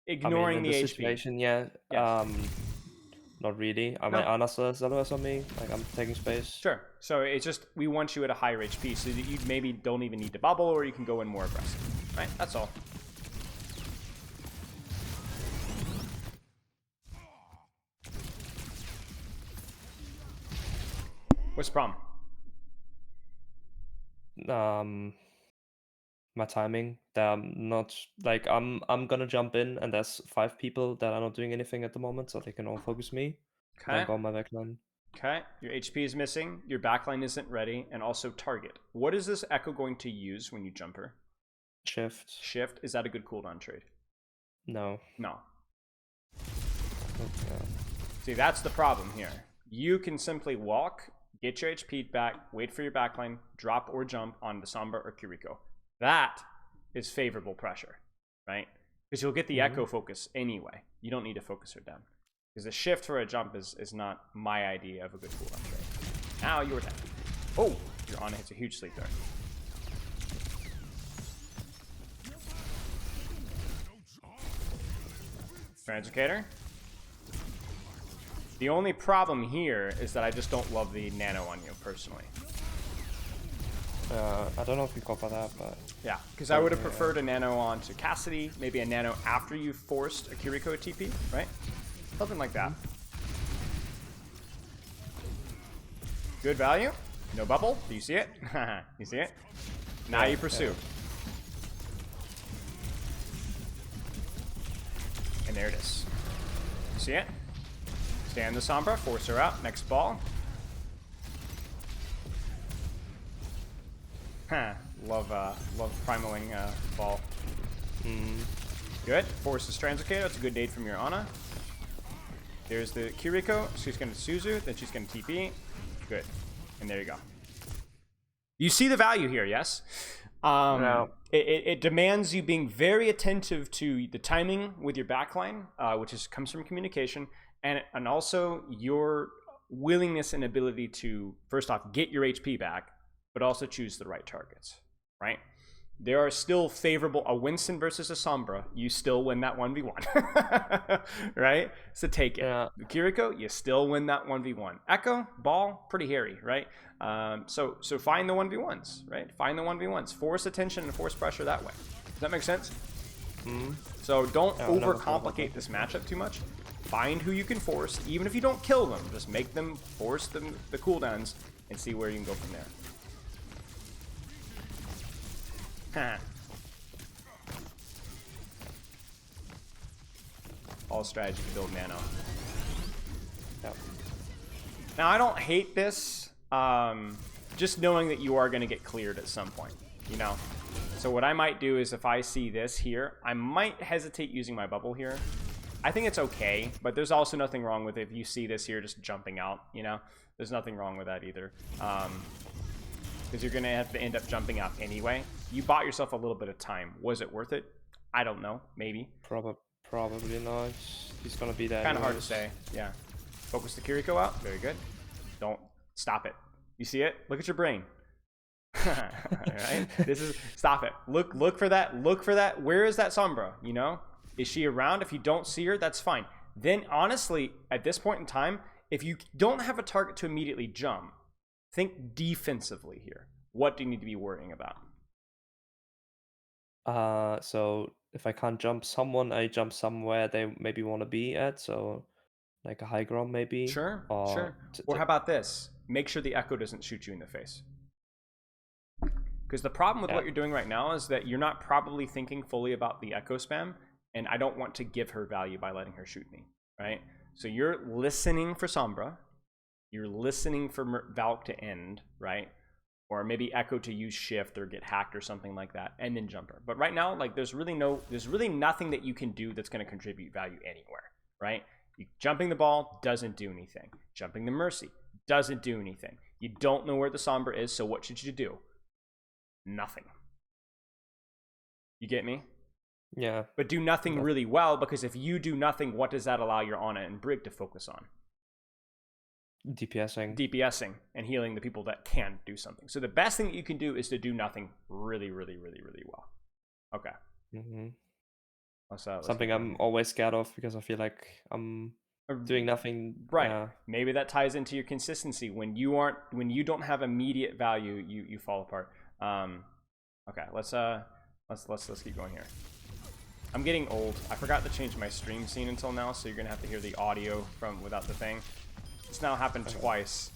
Ignoring in the this HP. Situation, yeah. Yes. Not really. My Ana's otherwise on me. Like I'm taking space. Sure. So it's just we want you at a higher HP, so that you maybe don't even need to bubble, or you can go in more aggressive. Right. That's all. What's the problem? My timing. That I'm not like I'm gonna jump in, and there's 5 people that are not doing anything at the moment, so they can all focus me. Okay. And go on my backline. Okay. Your HP is missing. Your backline isn't ready, and also target. What is this Echo going to use when you jump her? Shift. Shift. Is that a good cooldown trade? No. No. Okay. See, that's the problem here. You can simply walk, get your HP back, wait for your backline, drop or jump on the Sombra or Kiriko. That is favorable pressure, right? Because you'll get the Echo focus anyway. You don't need to focus her down. Because the shift for a jump is not my idea of a good cooldown trade. Now your turn. Oh, your Ana hits a huge sleep there. Translocator. The only problem here is that I just don't love the nano on you personally. I don't know if we cover that, but... Yeah, because I would have preferred a nano onto Cassidy, maybe a nano after you forced a Kiriko TP, right? Something like that. Good value. No bubble. Do you see it? You see it? Now you pursue. And there it is. You see it? Stand the Sombra, force her out. Next ball. Love primaling ball. Good. Force the Translocator. That's a good nade from your Ana. There's the Kiriko. She's going to Suzu. Then she's going to TP. Good. And there you go. You see the value here, yes? No. It demands you being very attentive to the timing with your backline, which comes from communication, and also your willingness and ability to, first off, get your HP back, but also choose the right targets, right? There are still favorable, a Winston versus a Sombra, you still win that 1v1, right? So take it. Yeah. Kiriko, you still win that 1v1. Echo, ball, pretty hairy, right? So find the 1v1s, right? Find the 1v1s. Force attention and force pressure that way. Does that make sense? So don't overcomplicate this matchup too much. Find who you can force, even if you don't kill them. Just make them force the cooldowns and see where you can go from there. All strategy to build nano. Yep. Now I don't hate this, just knowing that you are going to get cleared at some point, you know. So what I might do is if I see this here, I might hesitate using my bubble here. I think it's okay, but there's also nothing wrong with it if you see this here just jumping out, you know. There's nothing wrong with that either. Because you're going to have to end up jumping out anyway. You bought yourself a little bit of time. Was it worth it? I don't know. Maybe. Probably not. He's going to be there. Kind of hard to say. Yeah. Focus the Kiriko out. Very good. Don't stop it. You see it? Look at your brain. Right? This is, stop it. Look for that. Look for that. Where is that Sombra? You know, is she around? If you don't see her, that's fine. Then honestly, at this point in time, if you don't have a target to immediately jump, think defensively here. What do you need to be worrying about? So if I can't jump someone, I jump somewhere they maybe want to be at. So like a high ground maybe. Sure, Or sure. Or how about this? Make sure the echo doesn't shoot you in the face. Because the problem with what you're doing right now is that you're not probably thinking fully about the echo spam, and I don't want to give her value by letting her shoot me, right? So you're listening for Sombra, you're listening for Valk to end, right? Or maybe echo to use shift or get hacked or something like that, and then jump her. But right now, like there's really nothing that you can do that's going to contribute value anywhere, right? Jumping the ball doesn't do anything. Jumping the Mercy doesn't do anything. You don't know where the Sombra is, so what should you do? Nothing. You get me? Yeah. But do nothing really well, because if you do nothing, what does that allow your Ana and Brig to focus on? DPSing and healing the people that can do something. So the best thing that you can do is to do nothing really, really, really, really well. Okay. Mm-hmm. Let's something I'm always scared of, because I feel like I'm doing nothing. Right. Yeah. Maybe that ties into your consistency. When you don't have immediate value, you fall apart. Okay, let's keep going here. I'm getting old. I forgot to change my stream scene until now, so you're gonna have to hear the audio from without the thing. It's now happened twice.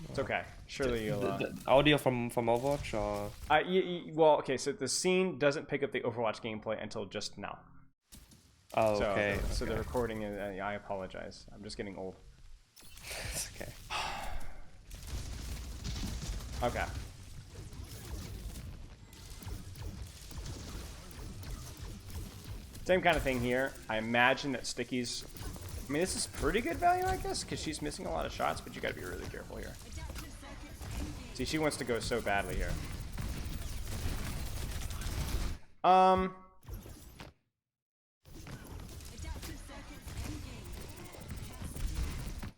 It's okay. Surely you'll. The audio from Overwatch, or? Well, okay. So the scene doesn't pick up the Overwatch gameplay until just now. Oh, okay. So the recording is. I apologize. I'm just getting old. It's okay. Okay. Same kind of thing here. I imagine that Sticky's. I mean, this is pretty good value, I guess, because she's missing a lot of shots, but you gotta be really careful here. See, she wants to go so badly here. I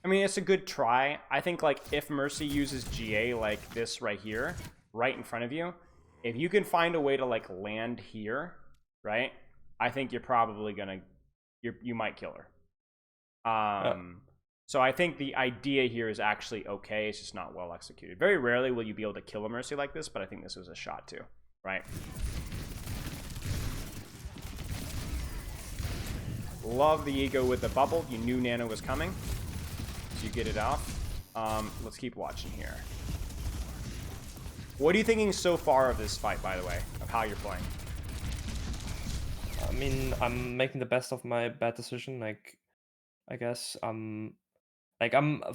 mean, it's a good try. I think, like, if Mercy uses GA like this right here, right in front of you, if you can find a way to, like, land here, right, I think you're probably gonna, you might kill her. So I think the idea here is actually okay. It's just not well executed. Very rarely will you be able to kill a Mercy like this, but I think this was a shot too, right? Love the ego with the bubble. You knew Nano was coming, so you get it off. Let's keep watching here. What are you thinking so far of this fight, by the way, of how you're playing? I mean, I'm making the best of my bad decision. Like, I guess I'm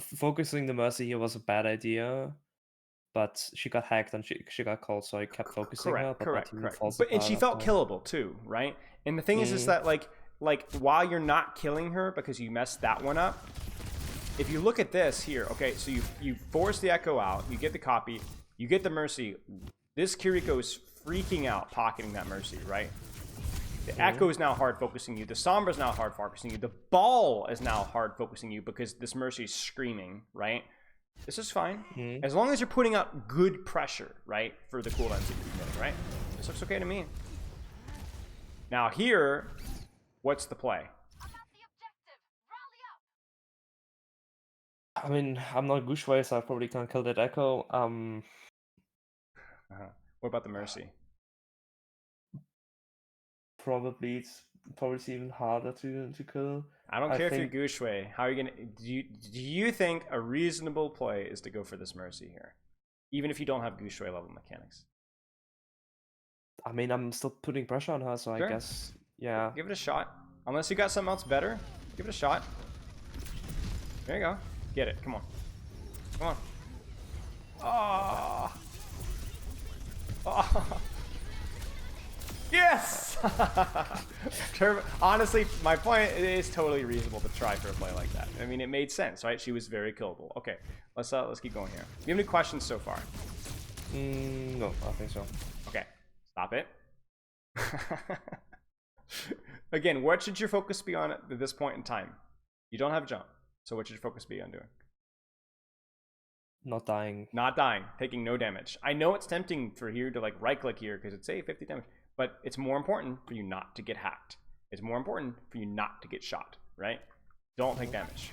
focusing the Mercy here was a bad idea, but she got hacked and she got called, so I kept focusing her. But correct. And she felt killable too, right? And the thing is that like while you're not killing her because you messed that one up, if you look at this here, okay, so you force the Echo out, you get the copy, you get the Mercy. This Kiriko is freaking out, pocketing that Mercy, right? The Echo is now hard focusing you. The Sombra is now hard focusing you. The Ball is now hard focusing you because this Mercy is screaming, right? This is fine. As long as you're putting out good pressure, right? For the cooldowns that you're getting, right? This looks okay to me. Now here, what's the play? I mean, I'm not Gushway, so I probably can't kill that Echo. What about the Mercy? Probably it's even harder to kill. I don't care if you're Gushway. How are you gonna? Do you think a reasonable play is to go for this Mercy here, even if you don't have Gushway level mechanics? I mean, I'm still putting pressure on her, so sure. I guess yeah. Give it a shot. Unless you got something else better, give it a shot. There you go. Get it. Come on. Come on. Oh. Oh. Yes! Honestly, my point is totally reasonable to try for a play like that. I mean, it made sense, right? She was very killable. Okay, let's keep going here. Do you have any questions so far? No, I think so. Okay, stop it. Again, what should your focus be on at this point in time? You don't have jump, so what should your focus be on doing? Not dying. Not dying, taking no damage. I know it's tempting for here to like right click here because it's 50 damage, but it's more important for you not to get hacked. It's more important for you not to get shot, right? Don't take damage.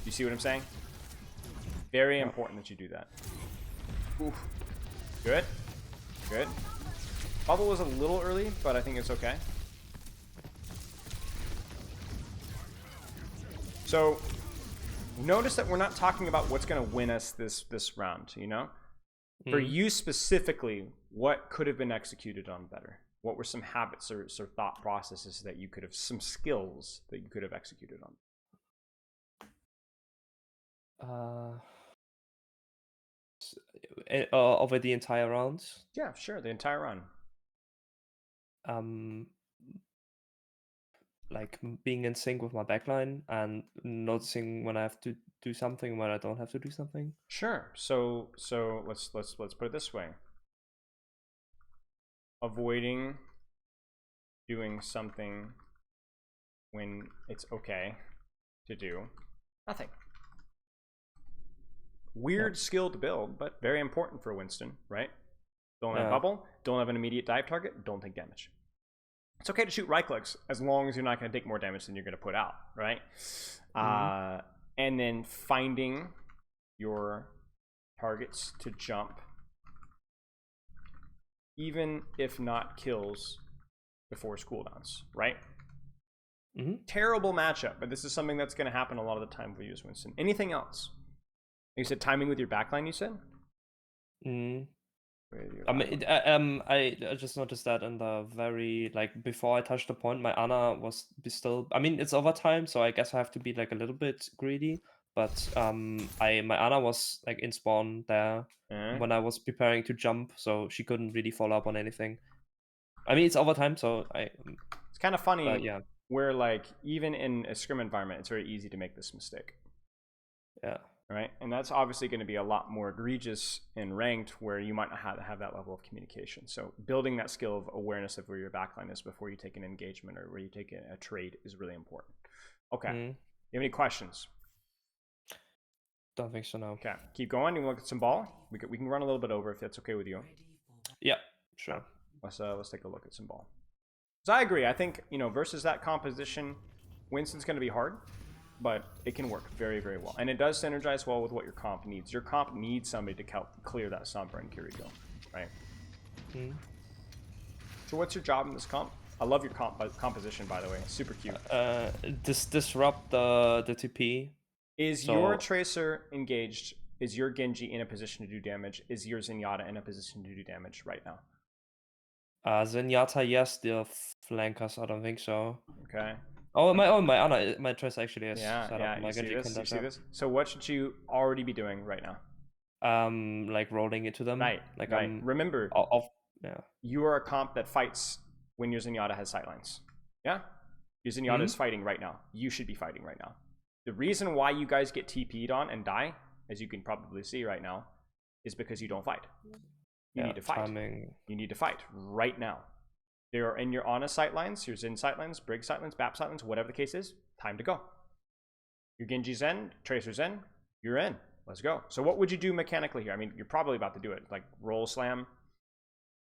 You see what I'm saying? Very important that you do that. Oof. Good. Good. Bubble was a little early, but I think it's okay. So notice that we're not talking about what's going to win us this round, you know? For you specifically, what could have been executed on better? What were some habits or thought processes that you could have, some skills that you could have executed on? Over the entire round? Yeah, sure, the entire run. Like being in sync with my backline and noticing when I have to do something, when I don't have to do something. Sure. So let's put it this way. Avoiding doing something when it's okay to do nothing. Weird skill to build, but very important for Winston, right? Don't have bubble, don't have an immediate dive target, don't take damage. It's okay to shoot right clicks as long as you're not going to take more damage than you're going to put out, right? And then finding your targets to jump, even if not kills before cooldowns, right? Terrible matchup, but this is something that's going to happen a lot of the time for you as Winston. Anything else? You said timing with your backline, you said? I mean, I just noticed that in the very, like, before I touched the point, my Ana was still, I mean, it's overtime, so I guess I have to be, like, a little bit greedy, but my Ana was, like, in spawn there when I was preparing to jump, so she couldn't really follow up on anything. I mean, it's overtime, so it's kind of funny, where, like, even in a scrim environment, it's very easy to make this mistake. Yeah. Right, and that's obviously going to be a lot more egregious in ranked, where you might not have that level of communication. So building that skill of awareness of where your backline is before you take an engagement or where you take a trade is really important. Okay, you have any questions? Don't think so, no. Okay, keep going. You want to look at some ball? We can run a little bit over if that's okay with you. Yeah, sure. Let's take a look at some ball. So I agree. I think, you know, versus that composition, Winston's going to be hard, but it can work very, very well. And it does synergize well with what your comp needs. Your comp needs somebody to clear that Sombra and Kirito, right? So what's your job in this comp? I love your composition, by the way. Super cute. Disrupt the TP. Is your Tracer engaged? Is your Genji in a position to do damage? Is your Zenyatta in a position to do damage right now? Zenyatta, yes. The flankers, I don't think so. Okay. Oh, my Ana, my Tracer actually is set up. Yeah, you see this? So what should you already be doing right now? Like rolling into them. Right, like right. Remember, yeah. You are a comp that fights when your Zenyatta has sightlines. Yeah? Your Zenyatta is fighting right now. You should be fighting right now. The reason why you guys get TP'd on and die, as you can probably see right now, is because you don't fight. You need to fight. Timing. You need to fight right now. They are in your Ana sightlines, your Zen sightlines, Brig sightlines, BAP sightlines, whatever the case is, time to go. Your Genji's in, Tracer's in, you're in. Let's go. So what would you do mechanically here? I mean, you're probably about to do it. Like roll slam.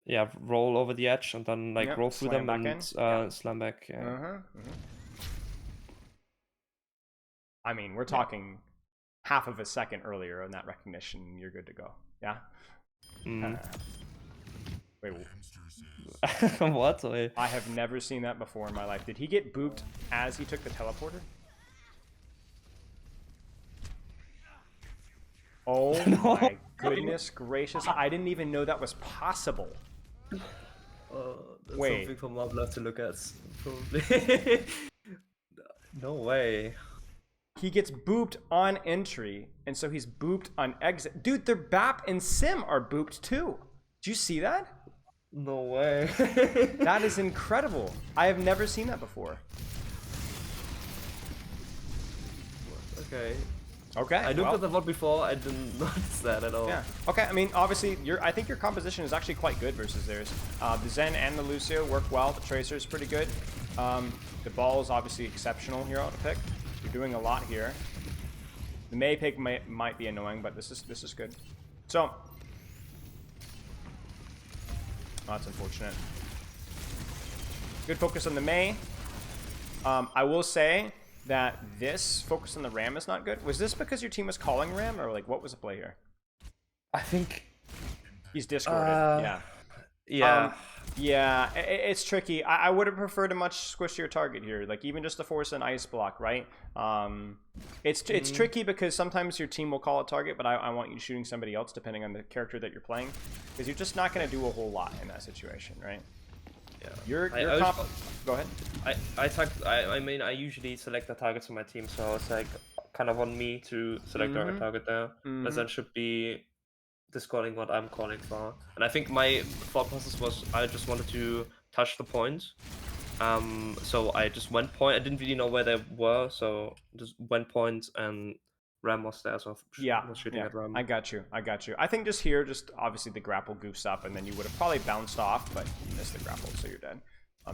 Yeah, roll over the edge and then like roll through them and slam back. Yeah. I mean, we're talking half of a second earlier in that recognition, you're good to go. Yeah? Wait, what? I have never seen that before in my life. Did he get booped as he took the teleporter? Oh my goodness gracious. I didn't even know that was possible. That's something for Mob Love to look at, probably. No way. He gets booped on entry, and so he's booped on exit. Dude, their BAP and Sim are booped too. Did you see that? No way. That is incredible. I have never seen that before. Okay. Okay. I looked at the VOD before, I didn't notice that at all. Yeah. Okay, I mean, obviously, I think your composition is actually quite good versus theirs. The Zen and the Lucio work well. The Tracer is pretty good. The ball is obviously exceptional here on the pick. You're doing a lot here. The Mei pick might be annoying, but this is good. So, that's unfortunate. Good focus on the Mei. I will say that this focus on the Ram is not good. Was this because your team was calling Ram, or like what was the play here? I think he's discorded. Yeah. Yeah. Yeah, it's tricky. I would have preferred a much squishier target here, like even just to force an ice block, right? It's tricky because sometimes your team will call a target, but I want you shooting somebody else depending on the character that you're playing, because you're just not going to do a whole lot in that situation, right? Yeah. Go ahead. I mean, I usually select the targets on my team, so it's like kind of on me to select a target there, as that should be discarding what I'm calling for. And I think my thought process was I just wanted to touch the point. So I just went point. I didn't really know where they were, so just went point and Ram was there, so I was shooting at Ram. I got you. I think just here, just obviously the grapple goofs up, and then you would have probably bounced off, but you missed the grapple, so you're dead.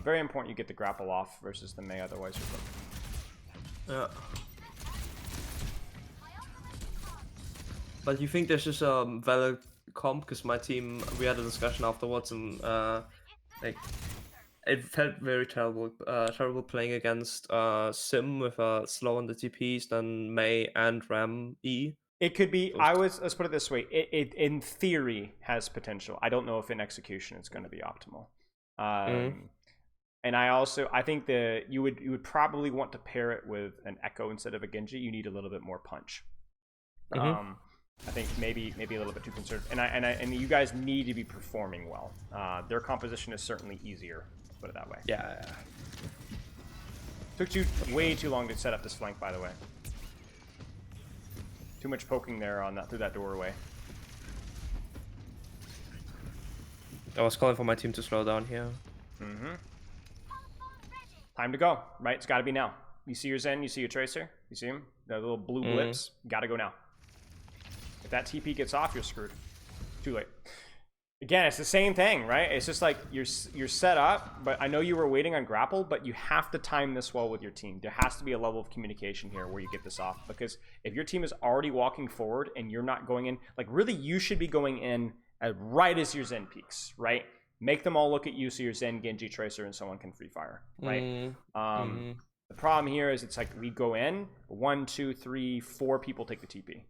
Very important you get the grapple off versus the Mei, otherwise you're broken. Yeah. But you think this is a valid comp? Because my team, we had a discussion afterwards, and like it felt very terrible. Terrible playing against Sim with slow on the TPs, then Mei and Ram E. It could be. Let's put it this way. It in theory has potential. I don't know if in execution it's going to be optimal. And I think that you would probably want to pair it with an Echo instead of a Genji. You need a little bit more punch. I think maybe a little bit too conservative, and you guys need to be performing well. Their composition is certainly easier. Let's put it that way. Yeah. Took you way too long to set up this flank, by the way. Too much poking there on that through that doorway. I was calling for my team to slow down here. Time to go. Right, it's got to be now. You see your Zen, you see your Tracer, you see him. The little blue blips. Got to go now. If that TP gets off, you're screwed. Too late. Again, it's the same thing, right? It's just like you're set up, but I know you were waiting on grapple, but you have to time this well with your team. There has to be a level of communication here where you get this off, because if your team is already walking forward and you're not going in, like really you should be going in right as your Zen peaks, right? Make them all look at you so your Zen, Genji, Tracer, and someone can free fire, right? The problem here is it's like we go in, 1, 2, 3, 4 people take the TP.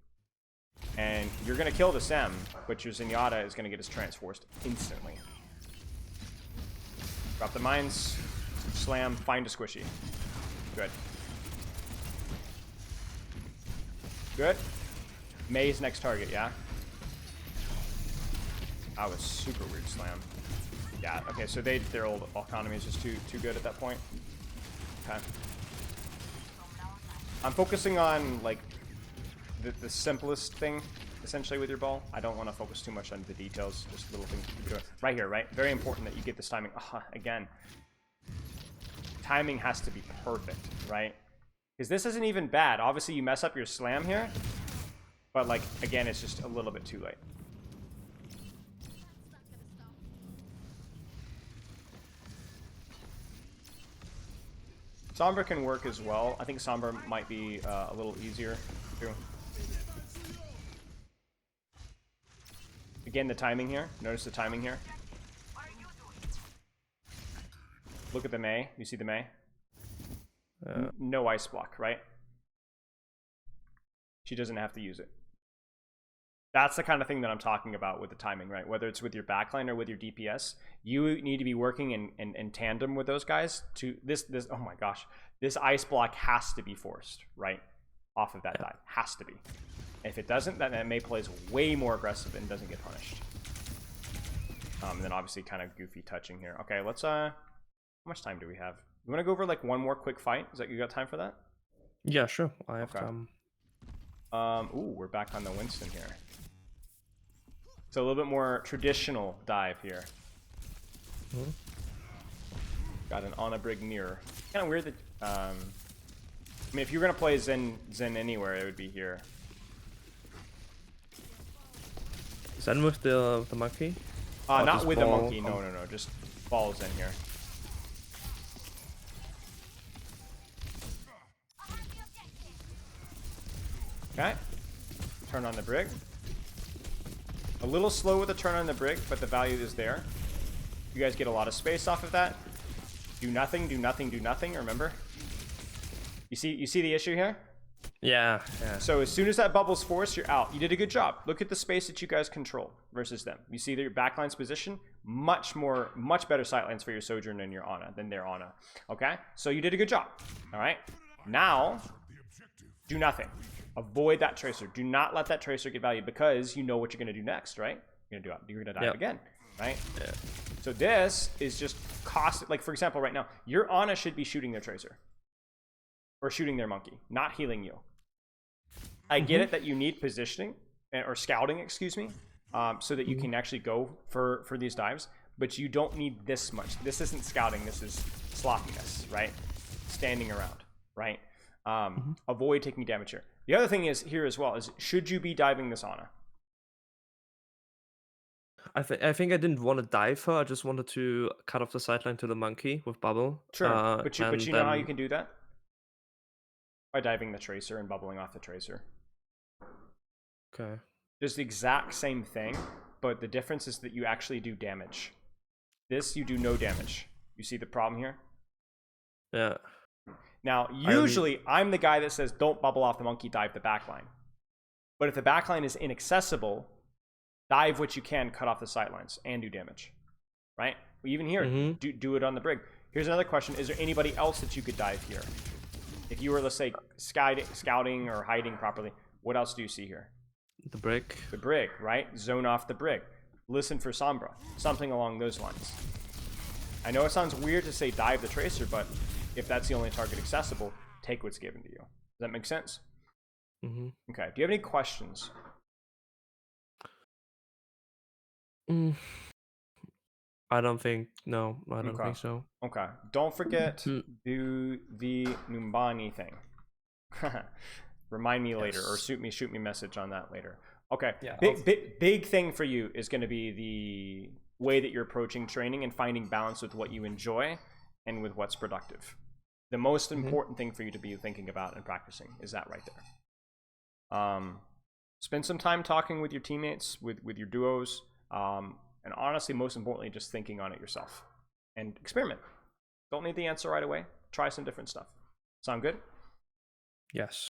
And you're going to kill the Sem, but your Zenyatta is going to get his transforced instantly. Drop the mines, slam, find a squishy. Good. Good. Mei's next target, yeah? That was super weird slam. Yeah, okay, so their old economy is just too good at that point. Okay. I'm focusing on, like, the simplest thing, essentially, with your ball. I don't want to focus too much on the details, just little things you can do. Right here, right? Very important that you get this timing. Again, timing has to be perfect, right? Because this isn't even bad. Obviously, you mess up your slam here, but, like, again, it's just a little bit too late. Sombra can work as well. I think Sombra might be a little easier, too. Again, the timing here. Notice the timing here. Look at the Mei. You see the Mei? No ice block, right? She doesn't have to use it. That's the kind of thing that I'm talking about with the timing, right? Whether it's with your backline or with your DPS, you need to be working in tandem with those guys to this. Oh my gosh, this ice block has to be forced, right? Off of that dive, has to be. If it doesn't, then Mei plays way more aggressive and doesn't get punished. And then obviously kind of goofy touching here. Okay, let's how much time do we have? You want to go over like one more quick fight? Is that you got time for that? Yeah, sure. I have time. Ooh, we're back on the Winston here. So a little bit more traditional dive here. Got an on a brig mirror. Kind of weird that. I mean, if you're gonna play Zen anywhere, it would be here. Zen with the monkey? Not with the monkey. No. Just balls in here. Okay. Turn on the brig. A little slow with the turn on the brig, but the value is there. You guys get a lot of space off of that. Do nothing, do nothing, do nothing, remember? You see the issue here? Yeah. So as soon as that bubble's forced, you're out. You did a good job. Look at the space that you guys control versus them. You see that your backline's position, much better sightlines for your Sojourn and your Ana than their Ana. Okay? So you did a good job. All right? Now, do nothing. Avoid that tracer. Do not let that tracer get value because you know what you're going to do next, right? You're going to dive again, right? Yeah. So this is just cost. Like, for example, right now, your Ana should be shooting their tracer. Or shooting their monkey, not healing you. I get it that you need positioning, or scouting, excuse me, so that you can actually go for these dives, but you don't need this much. This isn't scouting, this is sloppiness, right? Standing around, right? Avoid taking damage here. The other thing is here as well is, should you be diving this Ana? I think I didn't want to dive her. I just wanted to cut off the sideline to the monkey with bubble. Sure, but you know how you can do that? By diving the tracer and bubbling off the tracer. Okay. There's the exact same thing, but the difference is that you actually do damage. This, you do no damage. You see the problem here? Yeah. Now, usually, I'm the guy that says, don't bubble off the monkey, dive the backline. But if the backline is inaccessible, dive what you can, cut off the sightlines, and do damage. Right? Even here, do it on the brig. Here's another question. Is there anybody else that you could dive here? If you were, let's say, scouting or hiding properly, what else do you see here? The brig. The brig, right? Zone off the brig. Listen for Sombra. Something along those lines. I know it sounds weird to say dive the tracer, but if that's the only target accessible, take what's given to you. Does that make sense? Okay. Do you have any questions? I don't think so. Okay. Don't forget, do the Numbani thing. Remind me later, or shoot me a message on that later. Okay. Yeah, big thing for you is going to be the way that you're approaching training and finding balance with what you enjoy and with what's productive. The most important thing for you to be thinking about and practicing is that right there. Spend some time talking with your teammates, with your duos, and honestly, most importantly, just thinking on it yourself and experiment. Don't need the answer right away. Try some different stuff. Sound good? Yes.